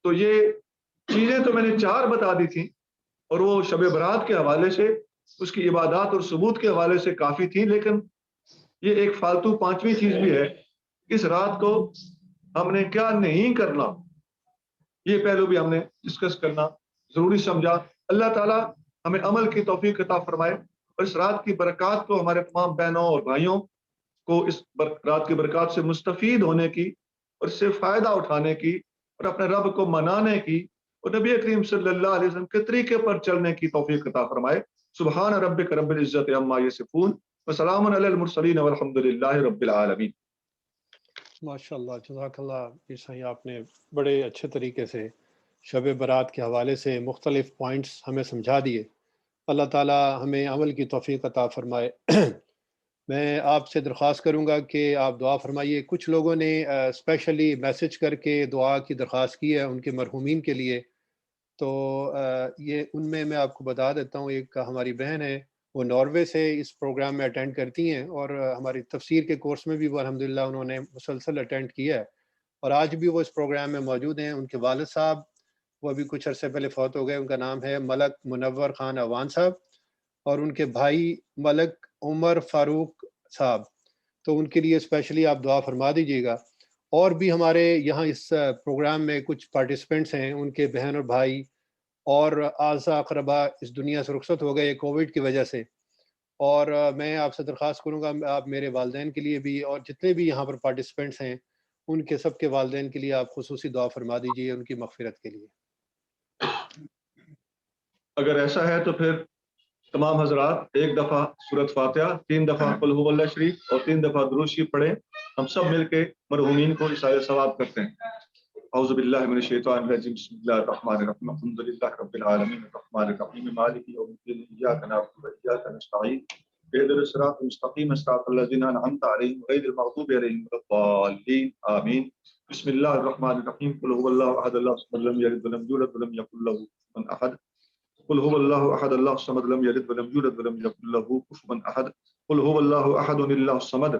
تو یہ چیزیں تو میں نے 4 بتا دی تھیں، اور وہ شب برات کے حوالے سے، اس کی عبادات اور ثبوت کے حوالے سے کافی تھیں. لیکن یہ ایک فالتو 5ویں چیز بھی ہے. اس رات کو ہم نے کیا نہیں کرنا، یہ پہلو بھی ہم نے ڈسکس کرنا ضروری سمجھا. اللہ تعالیٰ ہمیں عمل کی توفیق عطا فرمائے، اور اس رات کی برکات کو ہمارے تمام بہنوں اور بھائیوں کو اس رات کی برکات سے مستفید ہونے کی، اور اس سے فائدہ اٹھانے کی، اور اپنے رب کو منانے کی، اور نبی کریم صلی اللہ علیہ وسلم کے طریقے پر چلنے کی توفیق عطا فرمائے. سبحان ربک رب العزت عما یصفون وسلام علی المرسلین والحمد للہ رب العالمین. ماشاء اللہ، جزاک اللہ. عیسائی آپ نے بڑے اچھے طریقے سے شب برات کے حوالے سے مختلف پوائنٹس ہمیں سمجھا دیے. اللہ تعالی ہمیں عمل کی توفیق عطا فرمائے. میں آپ سے درخواست کروں گا کہ آپ دعا فرمائیے. کچھ لوگوں نے اسپیشلی میسج کر کے دعا کی درخواست کی ہے ان کے مرحومین کے لیے. تو یہ ان میں آپ کو بتا دیتا ہوں. ایک ہماری بہن ہے، وہ ناروے سے اس پروگرام میں اٹینڈ کرتی ہیں، اور ہماری تفسیر کے کورس میں بھی وہ الحمدللہ انہوں نے مسلسل اٹینڈ کیا ہے، اور آج بھی وہ اس پروگرام میں موجود ہیں. ان کے والد صاحب وہ ابھی کچھ عرصے پہلے فوت ہو گئے. ان کا نام ہے ملک منور خان اوان صاحب، اور ان کے بھائی ملک عمر فاروق صاحب. تو ان کے لیے اسپیشلی آپ دعا فرما دیجیے گا. اور بھی ہمارے یہاں اس پروگرام میں کچھ پارٹیسپینٹس ہیں، ان کے بہن اور بھائی اور اعزا اقربا اس دنیا سے رخصت ہو گئے کووڈ کی وجہ سے. اور میں آپ سے درخواست کروں گا آپ میرے والدین کے لیے بھی، اور جتنے بھی یہاں پر پارٹیسپینٹس ہیں ان کے سب کے والدین کے لیے آپ خصوصی دعا فرما دیجیے ان کی مغفرت کے لیے. اگر ایسا ہے تو پھر تمام حضرات ایک دفعہ سورۃ فاتحہ، 3 دفعہ قل هو اللہ شریف، اور 3 دفعہ درود شریف پڑھیں. ہم سب مل کے مرحومین کو اشارہ ثواب کرتے ہیں. اعوذ باللہ من الشیطان الرجیم، بسم اللہ الرحمن الرحیم، الحمد للہ رب العالمین الرحمن الرحیم مالک یوم الدین، ایاک نعبد و ایاک نستعین، اهدنا الصراط المستقیم صراط الذین انعمت علیہم غیر المغضوب علیہم ولا الضالین آمین. بسم اللہ الرحمن الرحیم، قل هو اللہ احد اللہ الصمد لم یلد ولم یولد ولم یکن له کفوا احد. قل هو الله احد الله الصمد لم يلد ولم يولد ولم يكن له كفوا احد. قل هو الله احد الله الصمد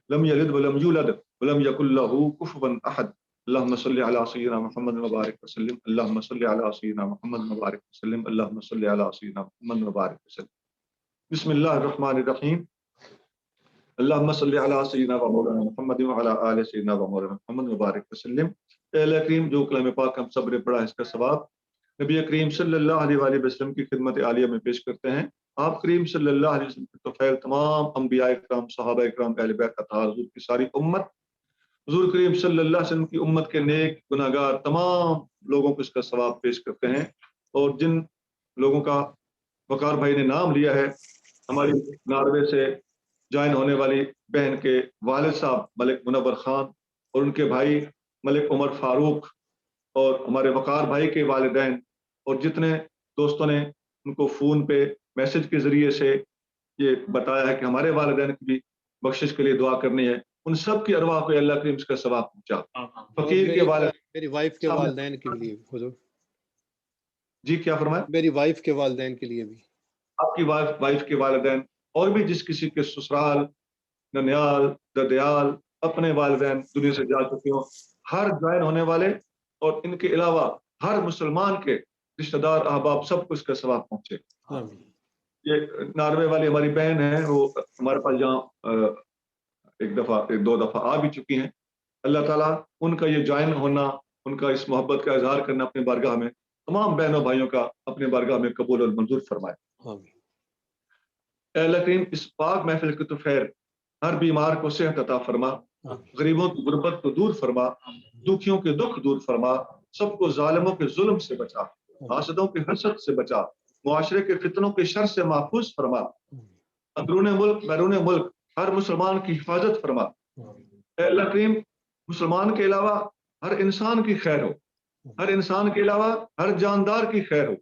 لم يلد ولم يولد ولم يكن له كفوا احد. اللهم صل على سيدنا محمد وبارك وسلم. اللهم صل على سيدنا محمد وبارك وسلم. اللهم صل على سيدنا محمد وبارك وسلم. بسم الله الرحمن الرحيم. اللهم صل على سيدنا ومولانا محمد وعلى آل سيدنا ومولانا محمد وبارك وسلم. اے اللہ کریم، جو کلام پاک ہم سب نے پڑھا، اس کا ثواب نبی کریم صلی اللہ علیہ وآلہ وسلم کی خدمت عالیہ میں پیش کرتے ہیں. آپ کریم صلی اللہ علیہ وسلم کے توفیل تمام انبیاء اکرام، صحابہ اکرام، اہل بیت اطہار، حضور کی ساری امت، حضور کریم صلی اللہ علیہ وسلم کی امت کے نیک گناہگار تمام لوگوں کو اس کا ثواب پیش کرتے ہیں. اور جن لوگوں کا وقار بھائی نے نام لیا ہے، ہماری ناروے سے جوائن ہونے والی بہن کے والد صاحب ملک منور خان، اور ان کے بھائی ملک عمر فاروق، اور ہمارے وقار بھائی کے والدین، اور جتنے دوستوں نے ان کو فون پہ میسج کے ذریعے سے یہ بتایا ہے کہ ہمارے والدین کی بھی بخشش کے لیے دعا کرنی ہے، ان سب کی ارواح کو اللہ کریم اس کا ثواب پہنچا. فقیر کے والد میری وائف کے سامنے- والدین کے لیے بھی حضور، جی کیا فرمایا؟ میری وائف کے والدین کے لیے بھی. آپ کی وائف کے والدین اور بھی جس کسی کے سسرال، ننیال، ددیال، اپنے والدین دنیا سے جا چکے ہوں، ہر جوائن ہونے والے اور ان کے علاوہ ہر مسلمان کے رشتہ دار احباب سب کو اس کا ثواب پہنچے. آمین. یہ ناروے والی ہماری بہن ہے، وہ ہمارے پاس جہاں ایک دو دفعہ آ بھی چکی ہیں. اللہ تعالیٰ ان کا یہ جوائن ہونا، ان کا اس محبت کا اظہار کرنا اپنے بارگاہ میں تمام بہنوں بھائیوں کا اپنے بارگاہ میں قبول اور منظور فرمائے. آمین. اے اللہ کریم اس پاک محفل کے تو خیر ہر بیمار کو صحت عطا فرما، آمین. غریبوں کی غربت کو دور فرما، دکھیوں کے دکھ دور فرما، سب کو ظالموں کے ظلم سے بچا، حاسدوں کے حسد سے بچا، معاشرے کے فتنوں کے شر سے محفوظ فرما، اندرون ملک بیرون ملک ہر مسلمان کی حفاظت فرما. اے اللہ کریم مسلمان کے علاوہ ہر انسان کی خیر ہو، ہر انسان کے علاوہ ہر جاندار کی خیر ہو.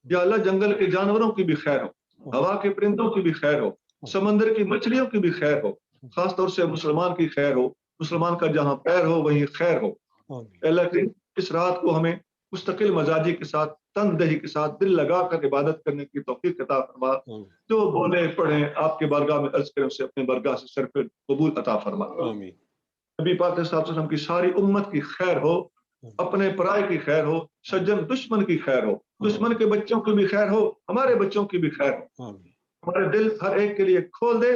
یا اللہ جنگل کے جانوروں کی بھی خیر ہو، ہوا کے پرندوں کی بھی خیر ہو، سمندر کی مچھلیوں کی بھی خیر ہو، خاص طور سے مسلمان کی خیر ہو. مسلمان کا جہاں پیر ہو وہیں خیر ہو. اے اللہ کریم اس رات کو ہمیں مستقل مزاجی کے ساتھ، تن دہی کے ساتھ دل لگا کر عبادت کرنے کی توفیق عطا فرما. جو بولے پڑھیں آپ کے بارگاہ میں عرض کریں اسے اپنے بارگاہ سے سر پہ قبول عطا فرما. آمین. نبی پاک صلی اللہ علیہ وسلم کی ساری امت کی خیر ہو، اپنے پرائے کی خیر ہو، سجن دشمن کی خیر ہو، دشمن کے بچوں کی بھی خیر ہو، ہمارے بچوں کی بھی خیر ہو. آمین. ہمارے دل ہر ایک کے لیے کھول دے،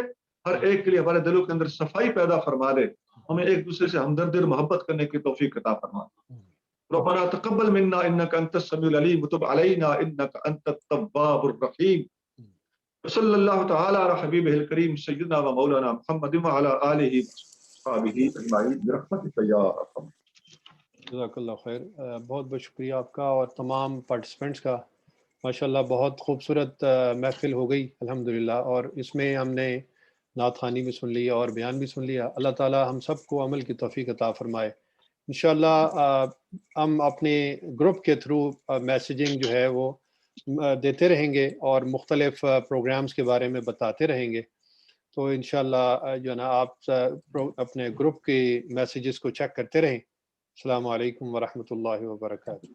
ہر ایک کے لیے ہمارے دلوں کے اندر صفائی پیدا فرما دے، ہمیں ایک دوسرے سے ہمدردی اور محبت کرنے کی توفیق عطا فرما. ربنا تقبل منا انك انت السميع العليم وتب علينا انك انت التواب الرحيم. صلی اللہ تعالی علی حبیبہ الکریم سیدنا و مولانا محمد وعلی آلہ وصحبہ اجمعین برحمتک یا ارحم. جزاک اللہ خیر. بہت بہت شکریہ آپ کا اور تمام پارٹیسپینٹس کا. ماشاءاللہ بہت خوبصورت محفل ہو گئی الحمدللہ، اور اس میں ہم نے نعت خوانی بھی سن لیا اور بیان بھی سن لیا. اللہ تعالی ہم سب کو عمل کی توفیق عطا فرمائے. انشاءاللہ ہم اپنے گروپ کے تھرو میسیجنگ جو ہے وہ دیتے رہیں گے اور مختلف پروگرامز کے بارے میں بتاتے رہیں گے. تو انشاءاللہ جو ہے نا آپ اپنے گروپ کے میسیجز کو چیک کرتے رہیں. السلام علیکم ورحمۃ اللہ وبرکاتہ.